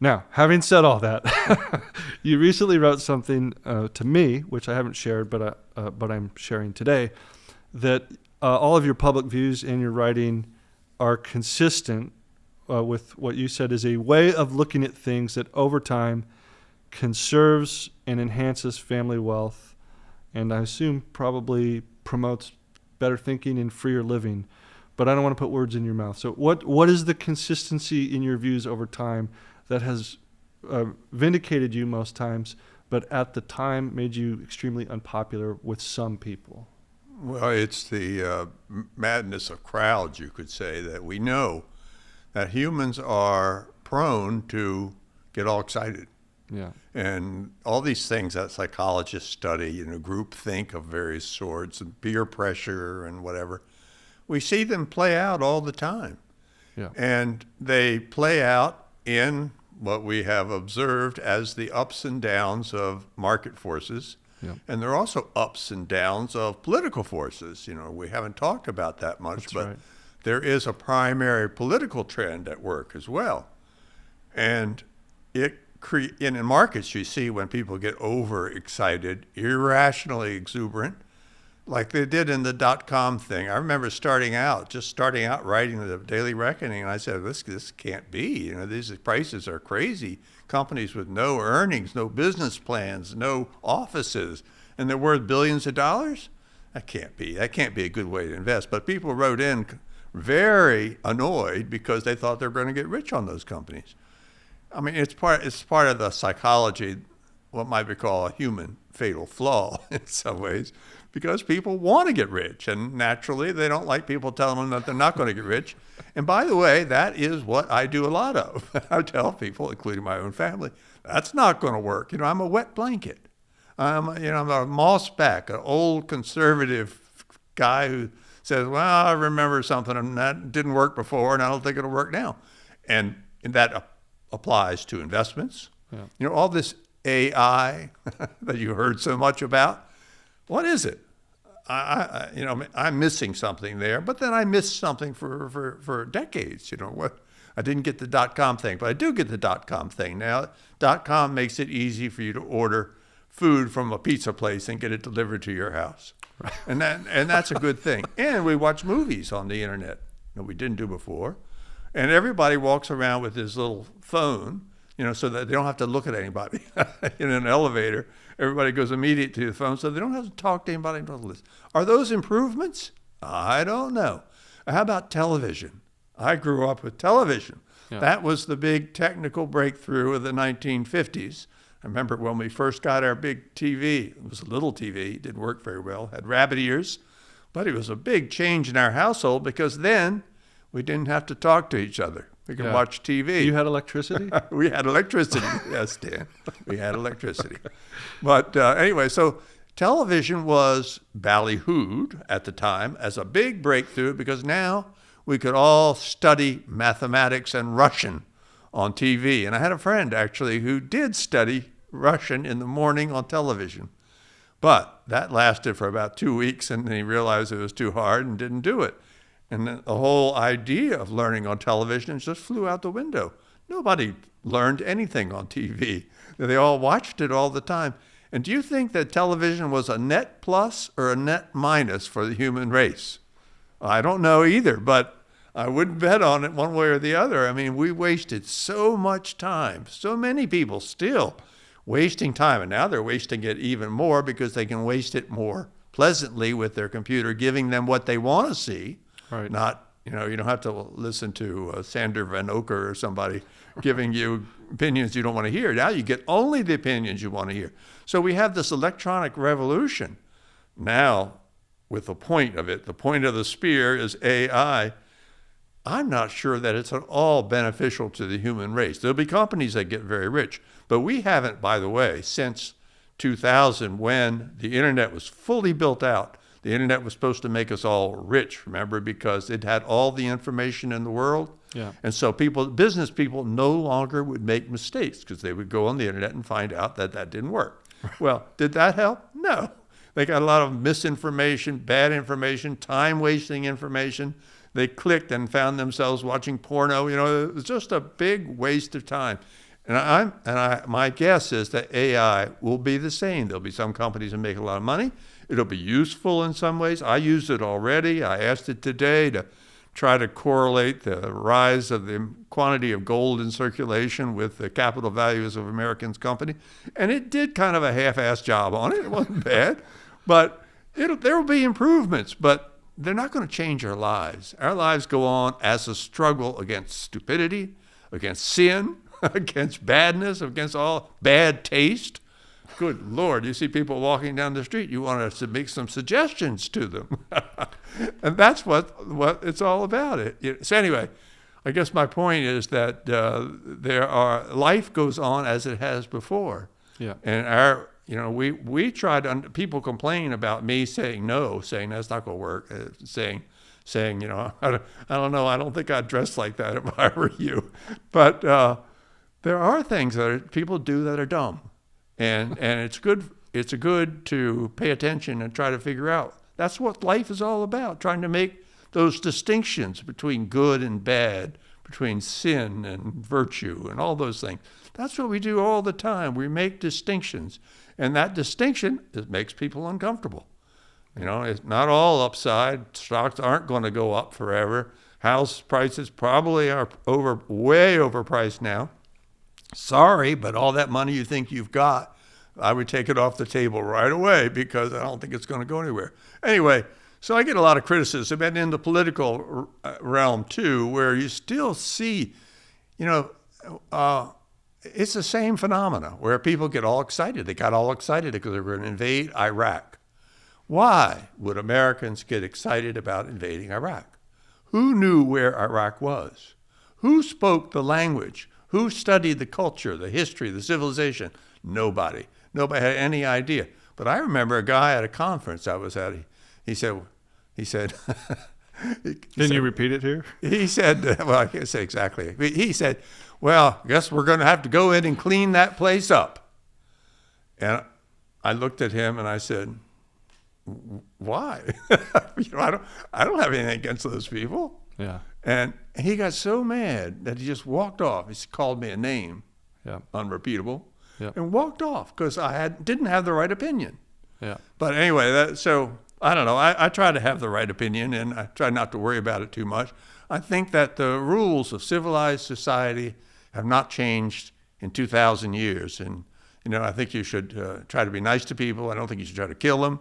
Now, having said all that, you recently wrote something to me, which I haven't shared, but I'm sharing today, that all of your public views and your writing are consistent with what you said is a way of looking at things that over time conserves and enhances family wealth, and I assume probably promotes better thinking and freer living. But I don't want to put words in your mouth. So what is the consistency in your views over time that has vindicated you most times, but at the time made you extremely unpopular with some people?
Well, it's the madness of crowds, you could say, that we know that humans are prone to get all excited.
Yeah.
And all these things that psychologists study, group think of various sorts, and peer pressure and whatever, we see them play out all the time.
Yeah.
And they play out in what we have observed as the ups and downs of market forces.
Yeah.
And there are also ups and downs of political forces. We haven't talked about that much,
That's
but
right.
There is a primary political trend at work as well. And in markets, you see when people get overexcited, irrationally exuberant, like they did in the dot-com thing. I remember starting out writing the Daily Reckoning, and I said, this can't be. These prices are crazy. Companies with no earnings, no business plans, no offices, and they're worth billions of dollars? That can't be. That can't be a good way to invest. But people wrote in very annoyed because they thought they were going to get rich on those companies. I mean, it's part of the psychology, what might be called a human fatal flaw in some ways, because people want to get rich, and naturally they don't like people telling them that they're not going to get rich. And by the way, that is what I do a lot of. I tell people, including my own family, that's not going to work. I'm a wet blanket. I'm a moss back, an old conservative guy who says, well, I remember something and that didn't work before and I don't think it'll work now. And that applies to investments. Yeah. All this AI that you heard so much about, what is it? I'm missing something there, but then I missed something for decades. I didn't get the dot-com thing, but I do get the dot-com thing. Now, dot-com makes it easy for you to order food from a pizza place and get it delivered to your house. Right. And that's a good thing. And we watch movies on the internet that we didn't do before. And everybody walks around with his little phone, so that they don't have to look at anybody in an elevator. Everybody goes immediately to the phone, so they don't have to talk to anybody. Are those improvements? I don't know. How about television? I grew up with television. Yeah. That was the big technical breakthrough of the 1950s. I remember when we first got our big TV. It was a little TV. It didn't work very well. Had rabbit ears. But it was a big change in our household because then we didn't have to talk to each other. We could watch TV.
You had electricity?
We had electricity. Yes, Dan. We had electricity. But anyway, so television was ballyhooed at the time as a big breakthrough because now we could all study mathematics and Russian on TV. And I had a friend, actually, who did study Russian in the morning on television. But that lasted for about 2 weeks, and then he realized it was too hard and didn't do it. And the whole idea of learning on television just flew out the window. Nobody learned anything on TV. They all watched it all the time. And do you think that television was a net plus or a net minus for the human race? I don't know either, but I wouldn't bet on it one way or the other. I mean, we wasted so much time. So many people still wasting time. And now they're wasting it even more because they can waste it more pleasantly with their computer, giving them what they want to see. Right. Not, you don't have to listen to Sander Van Oker or somebody giving you opinions you don't want to hear. Now you get only the opinions you want to hear. So we have this electronic revolution. Now, with the point of it, the point of the spear is AI. I'm not sure that it's at all beneficial to the human race. There'll be companies that get very rich, but we haven't, by the way, since 2000 when the internet was fully built out. The internet was supposed to make us all rich, remember, because it had all the information in the world. Yeah. And so business people no longer would make mistakes because they would go on the internet and find out that didn't work. Well, did that help? No. They got a lot of misinformation, bad information, time-wasting information. They clicked and found themselves watching porno. It was just a big waste of time. And my guess is that AI will be the same. There'll be some companies that make a lot of money. It'll be useful in some ways. I use it already. I asked it today to try to correlate the rise of the quantity of gold in circulation with the capital values of Americans' company. And it did kind of a half-assed job on it. It wasn't bad. But there will be improvements, but they're not going to change our lives. Our lives go on as a struggle against stupidity, against sin, against badness, against all bad taste. Good Lord, you see people walking down the street, you want us to make some suggestions to them. And that's what it's all about. So anyway, I guess my point is that life goes on as it has before. Yeah. And we try to, people complain about me saying no, saying that's not going to work, saying, I don't know, I don't think I'd dress like that if I were you. But there are things that people do that are dumb. And it's good to pay attention and try to figure out. That's what life is all about, trying to make those distinctions between good and bad, between sin and virtue and all those things. That's what we do all the time. We make distinctions. And that distinction makes people uncomfortable. You know, it's not all upside. Stocks aren't going to go up forever. House prices probably are way overpriced now. Sorry, but all that money you think you've got, I would take it off the table right away because I don't think it's going to go anywhere. Anyway, so I get a lot of criticism, and in the political realm too, where you still see, you know, it's the same phenomena where people get all excited. They got all excited because they were going to invade Iraq. Why would Americans get excited about invading Iraq? Who knew where Iraq was? Who spoke the language? Who studied the culture, the history, the civilization? Nobody. Nobody had any idea. But I remember a guy at a conference I was at. He said,
Can you repeat it here?
He said, well, I can't say exactly. He said, well, I guess we're going to have to go in and clean that place up. And I looked at him and I said, why? You know, I don't have anything against those people.
Yeah.
And he got so mad that he just walked off. He called me a name,
Yeah.
unrepeatable,
Yeah.
and walked off because didn't have the right opinion.
Yeah.
But anyway, so I don't know. I try to have the right opinion, and I try not to worry about it too much. I think that the rules of civilized society have not changed in 2,000 years. And, you know, I think you should try to be nice to people. I don't think you should try to kill them.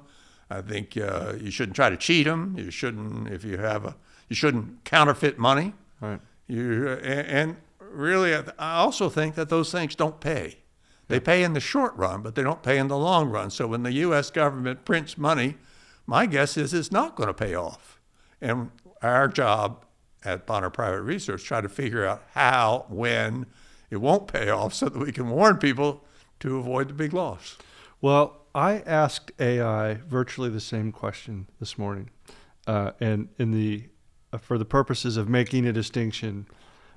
I think you shouldn't try to cheat them. You shouldn't, you shouldn't counterfeit money.
Right.
And really, I also think that those things don't pay. They pay in the short run, but they don't pay in the long run. So when the U.S. government prints money, my guess is it's not going to pay off. And our job at Bonner Private Research, try to figure out how, when it won't pay off so that we can warn people to avoid the big loss.
Well, I asked AI virtually the same question this morning, and for the purposes of making a distinction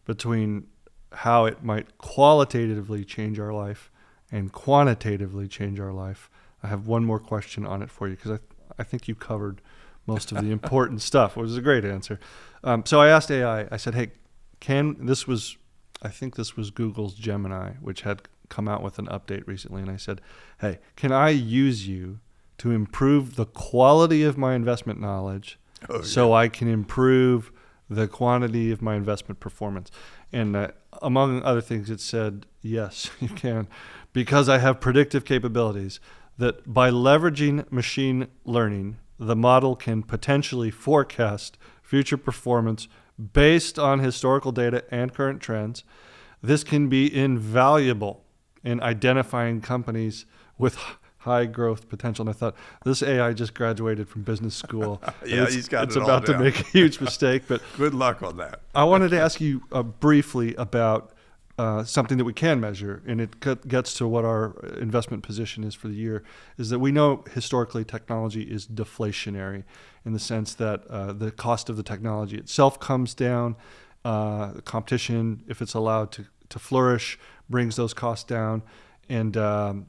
between how it might qualitatively change our life and quantitatively change our life, I have one more question on it for you because I think you covered most of the important stuff. It was a great answer. So I asked AI. I said, "Hey, I think this was Google's Gemini, which had come out with an update recently, and I said, hey, can I use you to improve the quality of my investment knowledge so I can improve the quantity of my investment performance?" And among other things, it said, yes, you can, because I have predictive capabilities that by leveraging machine learning, the model can potentially forecast future performance based on historical data and current trends. This can be invaluable in identifying companies with high growth potential. And I thought, this AI just graduated from business school.
Yeah, he's got
it's
it all
about to
down.
make a huge mistake. But
Good luck on that.
I wanted to ask you briefly about something that we can measure, and it gets to what our investment position is for the year, is that we know historically technology is deflationary in the sense that the cost of the technology itself comes down. The competition, if it's allowed to flourish, brings those costs down, and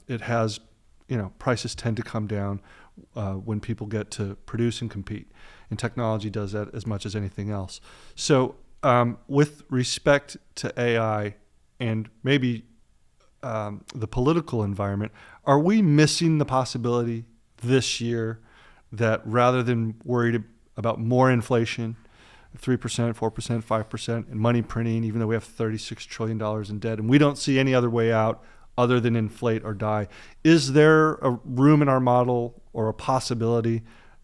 it has, prices tend to come down when people get to produce and compete. And technology does that as much as anything else. So with respect to AI and maybe the political environment, are we missing the possibility this year that rather than worried about more inflation, 3%, 4%, 5%, and money printing, even though we have $36 trillion in debt, and we don't see any other way out other than inflate or die, is there a room in our model or a possibility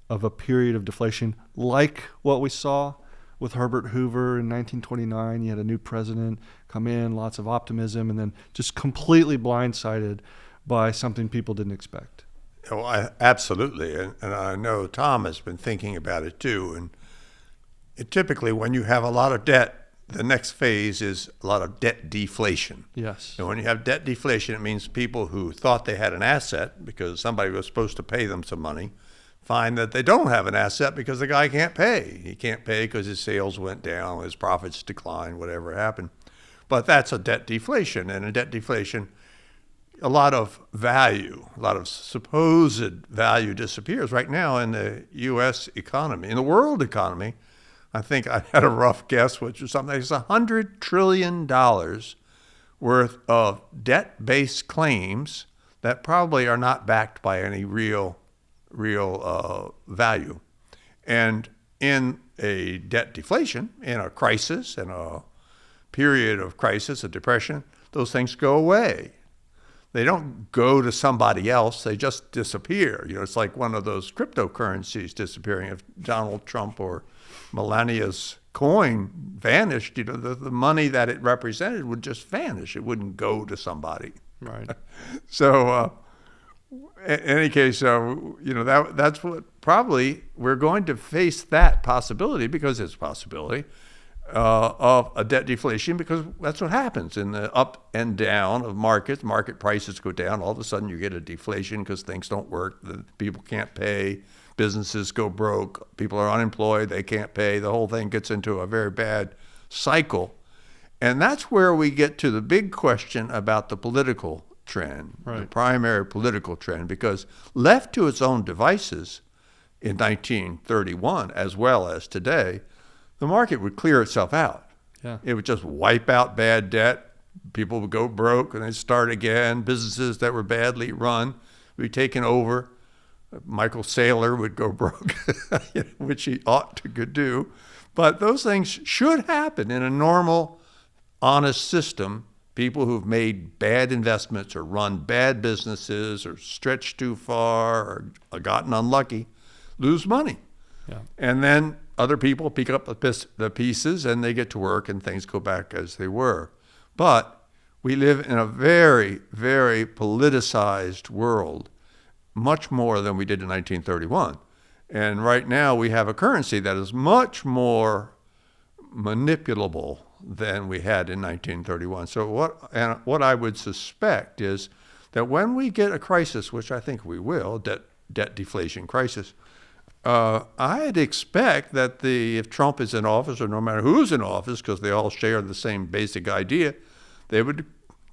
of a period of deflation like what we saw with Herbert Hoover in 1929? You had a new president come in, lots of optimism, and then just completely blindsided by something people didn't expect.
Oh, absolutely. And I know Tom has been thinking about it too. And typically when you have a lot of debt, the next phase is a lot of debt deflation.
Yes.
And when you have debt deflation, it means people who thought they had an asset because somebody was supposed to pay them some money find that they don't have an asset because the guy can't pay. He can't pay because his sales went down, his profits declined, whatever happened. But that's a debt deflation. And in debt deflation, a lot of value, a lot of supposed value disappears. Right now in the U.S. economy, in the world economy, I think I had a rough guess, which was something like $100 trillion worth of debt-based claims that probably are not backed by any real value. And in a debt deflation, in a crisis, in a period of crisis, a depression, those things go away. They don't go to somebody else. They just disappear. It's like one of those cryptocurrencies disappearing. If Donald Trump or Melania's coin vanished, the money that it represented would just vanish. It wouldn't go to somebody.
Right.
So, in any case, that's what probably we're going to face, that possibility, because it's a possibility of a debt deflation, because that's what happens in the up and down of markets. Market prices go down. All of a sudden you get a deflation because things don't work. The people can't pay. Businesses go broke. People are unemployed. They can't pay. The whole thing gets into a very bad cycle. And that's where we get to the big question about the political trend,
right.
The primary political trend, because left to its own devices in 1931 as well as today, the market would clear itself out.
Yeah.
It would just wipe out bad debt. People would go broke and then start again. Businesses that were badly run would be taken over. Michael Saylor would go broke, which he ought to do. But those things should happen in a normal, honest system. People who've made bad investments or run bad businesses or stretched too far or gotten unlucky lose money.
Yeah.
And then other people pick up the pieces and they get to work and things go back as they were. But we live in a very, very politicized world, much more than we did in 1931. And right now we have a currency that is much more manipulable than we had in 1931. So what I would suspect is that when we get a crisis, which I think we will, debt deflation crisis, I'd expect that if Trump is in office, or no matter who's in office, because they all share the same basic idea, they would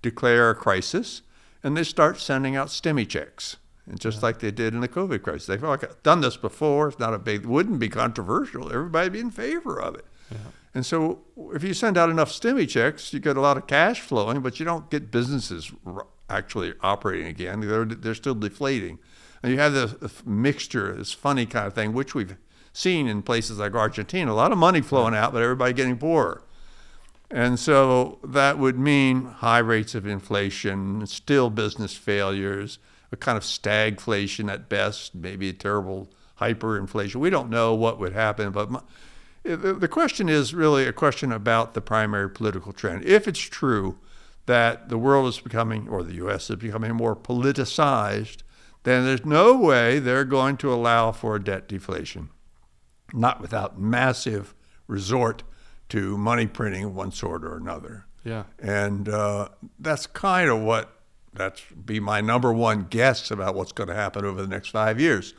declare a crisis and they start sending out stimmy checks. And just like they did in the COVID crisis. They've done this before. It's not wouldn't be controversial. Everybody'd be in favor of it.
Yeah.
And so if you send out enough stimmy checks, you get a lot of cash flowing, but you don't get businesses actually operating again. They're still deflating. And you have this mixture, this funny kind of thing, which we've seen in places like Argentina. A lot of money flowing out, but everybody getting poorer. And so that would mean high rates of inflation, still business failures, a kind of stagflation at best, maybe a terrible hyperinflation. We don't know what would happen, but the question is really a question about the primary political trend. If it's true that the world is becoming, or the U.S. is becoming more politicized, then there's no way they're going to allow for a debt deflation, not without massive resort to money printing of one sort or another.
Yeah.
And that's kind of that's be my number one guess about what's going to happen over the next 5 years.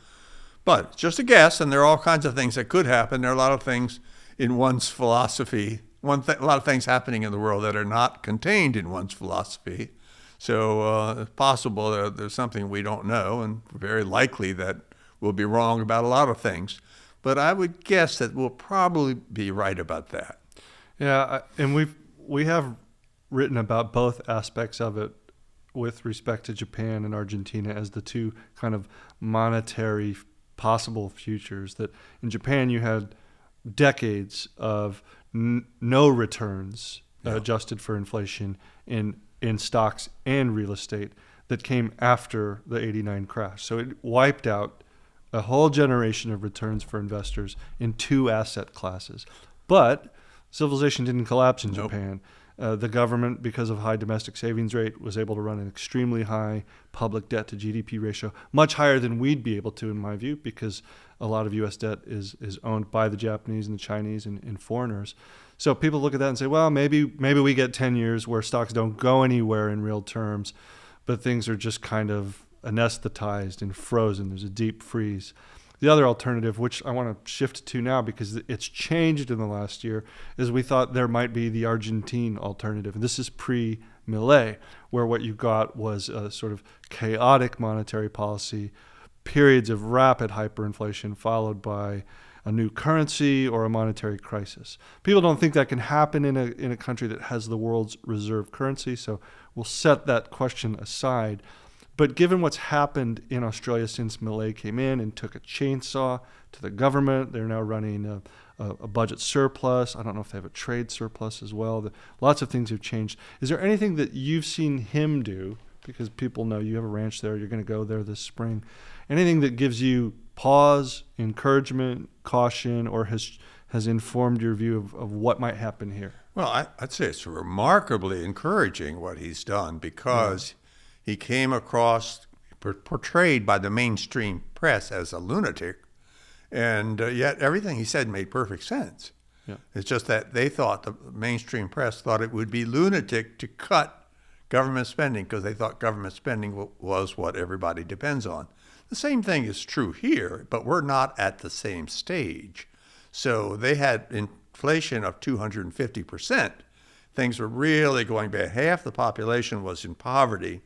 But it's just a guess, and there are all kinds of things that could happen. There are a lot of things in one's philosophy, a lot of things happening in the world that are not contained in one's philosophy. So it's possible that there's something we don't know, and very likely that we'll be wrong about a lot of things. But I would guess that we'll probably be right about that.
Yeah, and we have written about both aspects of it with respect to Japan and Argentina as the two kind of monetary possible futures. That in Japan you had decades of no returns adjusted for inflation in stocks and real estate that came after the 89 crash. So it wiped out a whole generation of returns for investors in two asset classes. But civilization didn't collapse in Japan. The government, because of high domestic savings rate, was able to run an extremely high public debt to GDP ratio, much higher than we'd be able to, in my view, because a lot of U.S. debt is owned by the Japanese and the Chinese and foreigners. So people look at that and say, well, maybe we get 10 years where stocks don't go anywhere in real terms, but things are just kind of anesthetized and frozen. There's a deep freeze. The other alternative, which I want to shift to now because it's changed in the last year, is we thought there might be the Argentine alternative. And this is pre-Milei, where what you got was a sort of chaotic monetary policy, periods of rapid hyperinflation followed by a new currency or a monetary crisis. People don't think that can happen in a country that has the world's reserve currency, so we'll set that question aside. But given what's happened in Australia since Milei came in and took a chainsaw to the government, they're now running a budget surplus. I don't know if they have a trade surplus as well. Lots of things have changed. Is there anything that you've seen him do, because people know you have a ranch there, you're going to go there this spring, anything that gives you pause, encouragement, caution, or has informed your view of what might happen here?
Well, I'd say it's remarkably encouraging what he's done, because he came across, portrayed by the mainstream press as a lunatic, and yet everything he said made perfect sense.
Yeah.
It's just that the mainstream press thought it would be lunatic to cut government spending, because they thought government spending was what everybody depends on. The same thing is true here, but we're not at the same stage. So they had inflation of 250%. Things were really going bad. Half the population was in poverty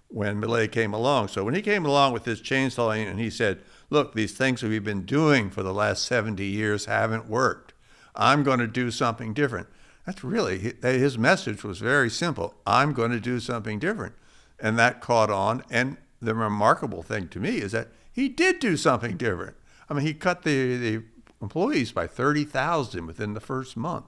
when Milei came along. So when he came along with his chainsawing and he said, look, these things that we've been doing for the last 70 years haven't worked. I'm going to do something different. That's really, his message was very simple. I'm going to do something different. And that caught on. And the remarkable thing to me is that he did do something different. I mean, he cut the employees by 30,000 within the first month.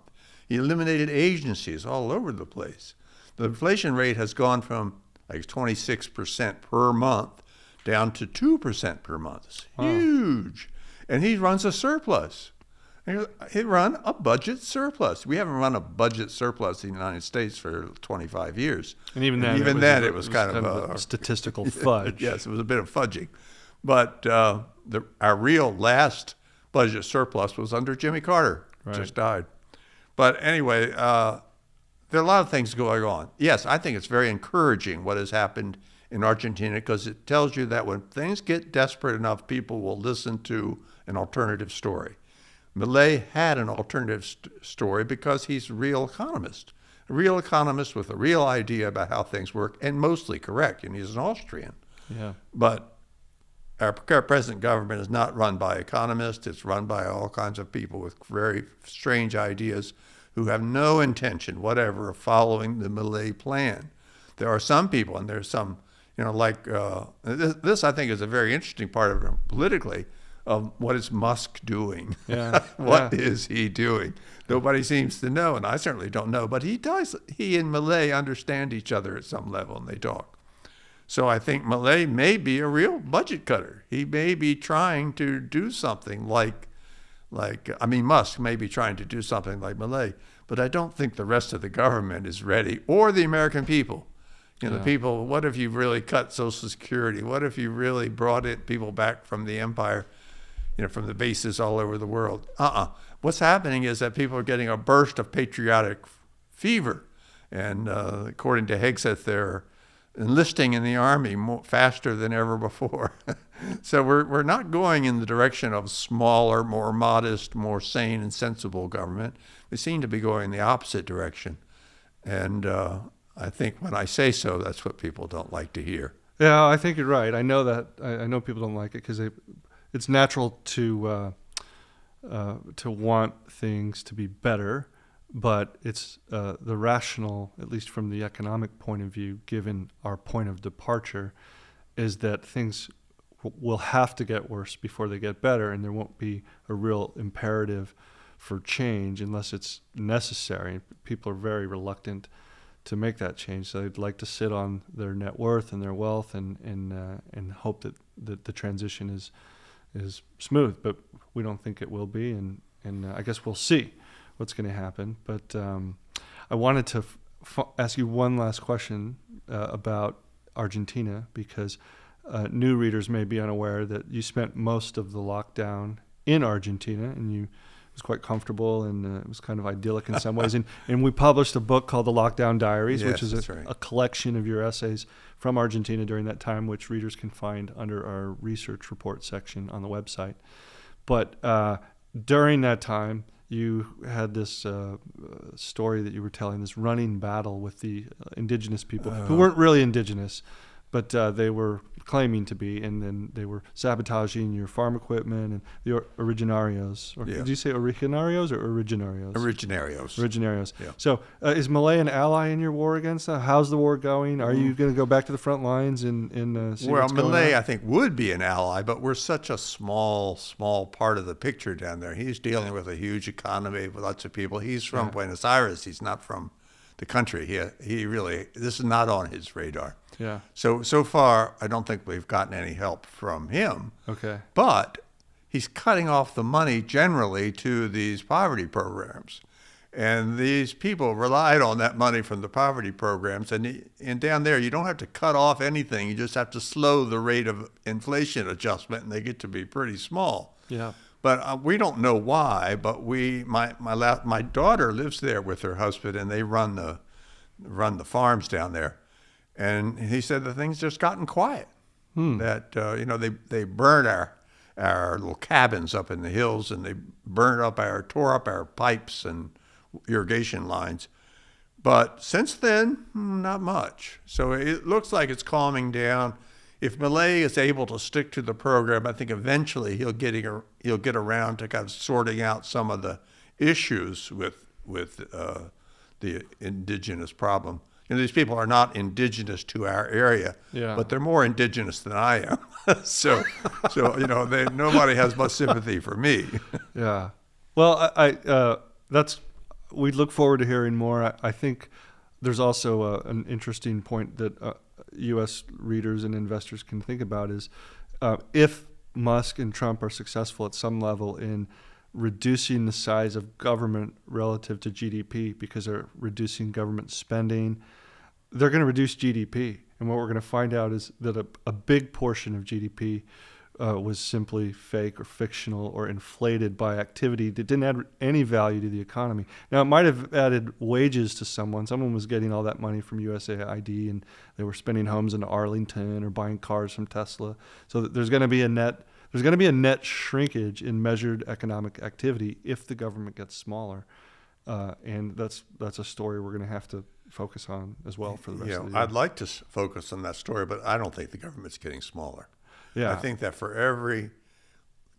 He eliminated agencies all over the place. The inflation rate has gone from like 26% per month down to 2% per month. It's huge. And he runs a surplus. He run a budget surplus. We haven't run a budget surplus in the United States for 25 years.
And even then,
it was kind of
a statistical fudge.
Yes, it was a bit of fudging. But our real last budget surplus was under Jimmy Carter.
Right.
Just died. But anyway, there are a lot of things going on. Yes, I think it's very encouraging what has happened in Argentina, because it tells you that when things get desperate enough, people will listen to an alternative story. Milei had an alternative story because he's a real economist with a real idea about how things work, and mostly correct, and he's an Austrian.
Yeah.
But our present government is not run by economists. It's run by all kinds of people with very strange ideas who have no intention whatever of following the Milei plan. There are some people, and there's some, this I think is a very interesting part of it politically, of what is Musk doing?
Yeah.
What is he doing? Nobody seems to know, and I certainly don't know, but he does. He and Milei understand each other at some level, and they talk. So I think Milei may be a real budget cutter. He may be trying to do something Musk may be trying to do something like Milei, but I don't think the rest of the government is ready, or the American people. The people, what if you really cut Social Security? What if you really brought people back from the empire, from the bases all over the world? What's happening is that people are getting a burst of patriotic fever. And according to Hegseth, they're enlisting in the army faster than ever before. So we're not going in the direction of smaller, more modest, more sane and sensible government. We seem to be going the opposite direction. And I think when I say so, that's what people don't like to hear.
Yeah, I think you're right. I know that. I know people don't like it because it's natural to want things to be better, but it's the rational, at least from the economic point of view, given our point of departure, is that things will have to get worse before they get better, and there won't be a real imperative for change unless it's necessary. People are very reluctant to make that change. So they'd like to sit on their net worth and their wealth and hope that the transition is smooth. But we don't think it will be, and I guess we'll see what's going to happen. But I wanted to ask you one last question about Argentina, because new readers may be unaware that you spent most of the lockdown in Argentina, and you was quite comfortable, and it was kind of idyllic in some ways. And we published a book called The Lockdown Diaries,
Yes,
which is a collection of your essays from Argentina during that time, which readers can find under our research report section on the website. But during that time, you had this story that you were telling, this running battle with the indigenous people who weren't really indigenous, but they were claiming to be, and then they were sabotaging your farm equipment and the originarios. Or,
Yeah.
Did you say originarios or originarios?
Originarios.
Originarios.
Yeah.
So is Malay an ally in your war against them? How's the war going? Are you going to go back to the front lines and see
Well,
what's going
Malay,
on?
I think, would be an ally, but we're such a small part of the picture down there. He's dealing with a huge economy with lots of people. He's from Buenos Aires. He's not from the country. He really, this is not on his radar.
Yeah.
So far, I don't think we've gotten any help from him.
Okay.
But he's cutting off the money generally to these poverty programs. And these people relied on that money from the poverty programs. And down there, you don't have to cut off anything. You just have to slow the rate of inflation adjustment, and they get to be pretty small.
Yeah.
But we don't know why. But my daughter lives there with her husband, and they run the farms down there. And he said the thing's just gotten quiet. That they burned our little cabins up in the hills, and they tore up our pipes and irrigation lines. But since then, not much. So it looks like it's calming down. If Malay is able to stick to the program, I think eventually he'll get around to kind of sorting out some of the issues with the indigenous problem. These people are not indigenous to our area, but they're more indigenous than I am. so nobody has much sympathy for me.
Yeah. Well, we look forward to hearing more. I think there's also an interesting point that U.S. readers and investors can think about is if Musk and Trump are successful at some level in reducing the size of government relative to GDP because they're reducing government spending, they're going to reduce GDP. And what we're going to find out is that a big portion of GDP was simply fake or fictional or inflated by activity that didn't add any value to the economy. Now, it might have added wages to someone. Someone was getting all that money from USAID, and they were spending homes in Arlington or buying cars from Tesla. So there's going to be a net shrinkage in measured economic activity if the government gets smaller. And that's a story we're going to have to focus on as well for the rest of the year.
I'd like to focus on that story, but I don't think the government's getting smaller.
Yeah.
I think that for every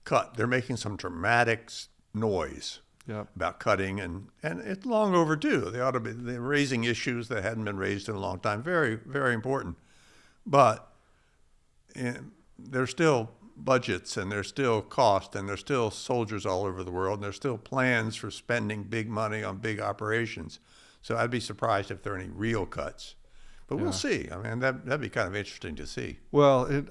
cut, they're making some dramatic noise about cutting, and it's long overdue. They're raising issues that hadn't been raised in a long time. Very, very important. But there's still budgets, and there's still cost, and there's still soldiers all over the world, and there's still plans for spending big money on big operations. So I'd be surprised if there are any real cuts. But we'll see. I mean, that'd be kind of interesting to see.
Well,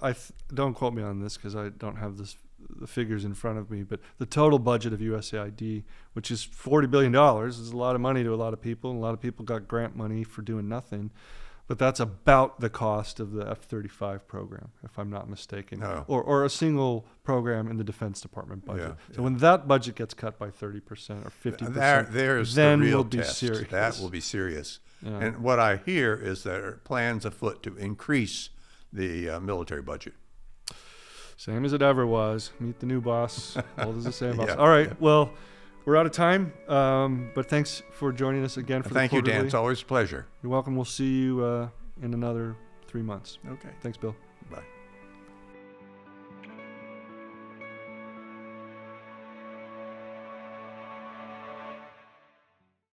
don't quote me on this because I don't have the figures in front of me, but the total budget of USAID, which is $40 billion, is a lot of money to a lot of people, and a lot of people got grant money for doing nothing. But that's about the cost of the F-35 program, if I'm not mistaken, or a single program in the Defense Department budget. So when that budget gets cut by 30% or 50%,
there's
then
the real
we'll be
test.
serious.
That will be serious.
Yeah.
And what I hear is there are plans afoot to increase the military budget.
Same as it ever was. Meet the new boss. Old as the same boss.
Yeah,
All right. Well, we're out of time, but thanks for joining us again for
Thank
the
you, Dan.
quarterly.
It's always a pleasure.
You're welcome. We'll see you in another 3 months.
Okay.
Thanks, Bill.
Bye.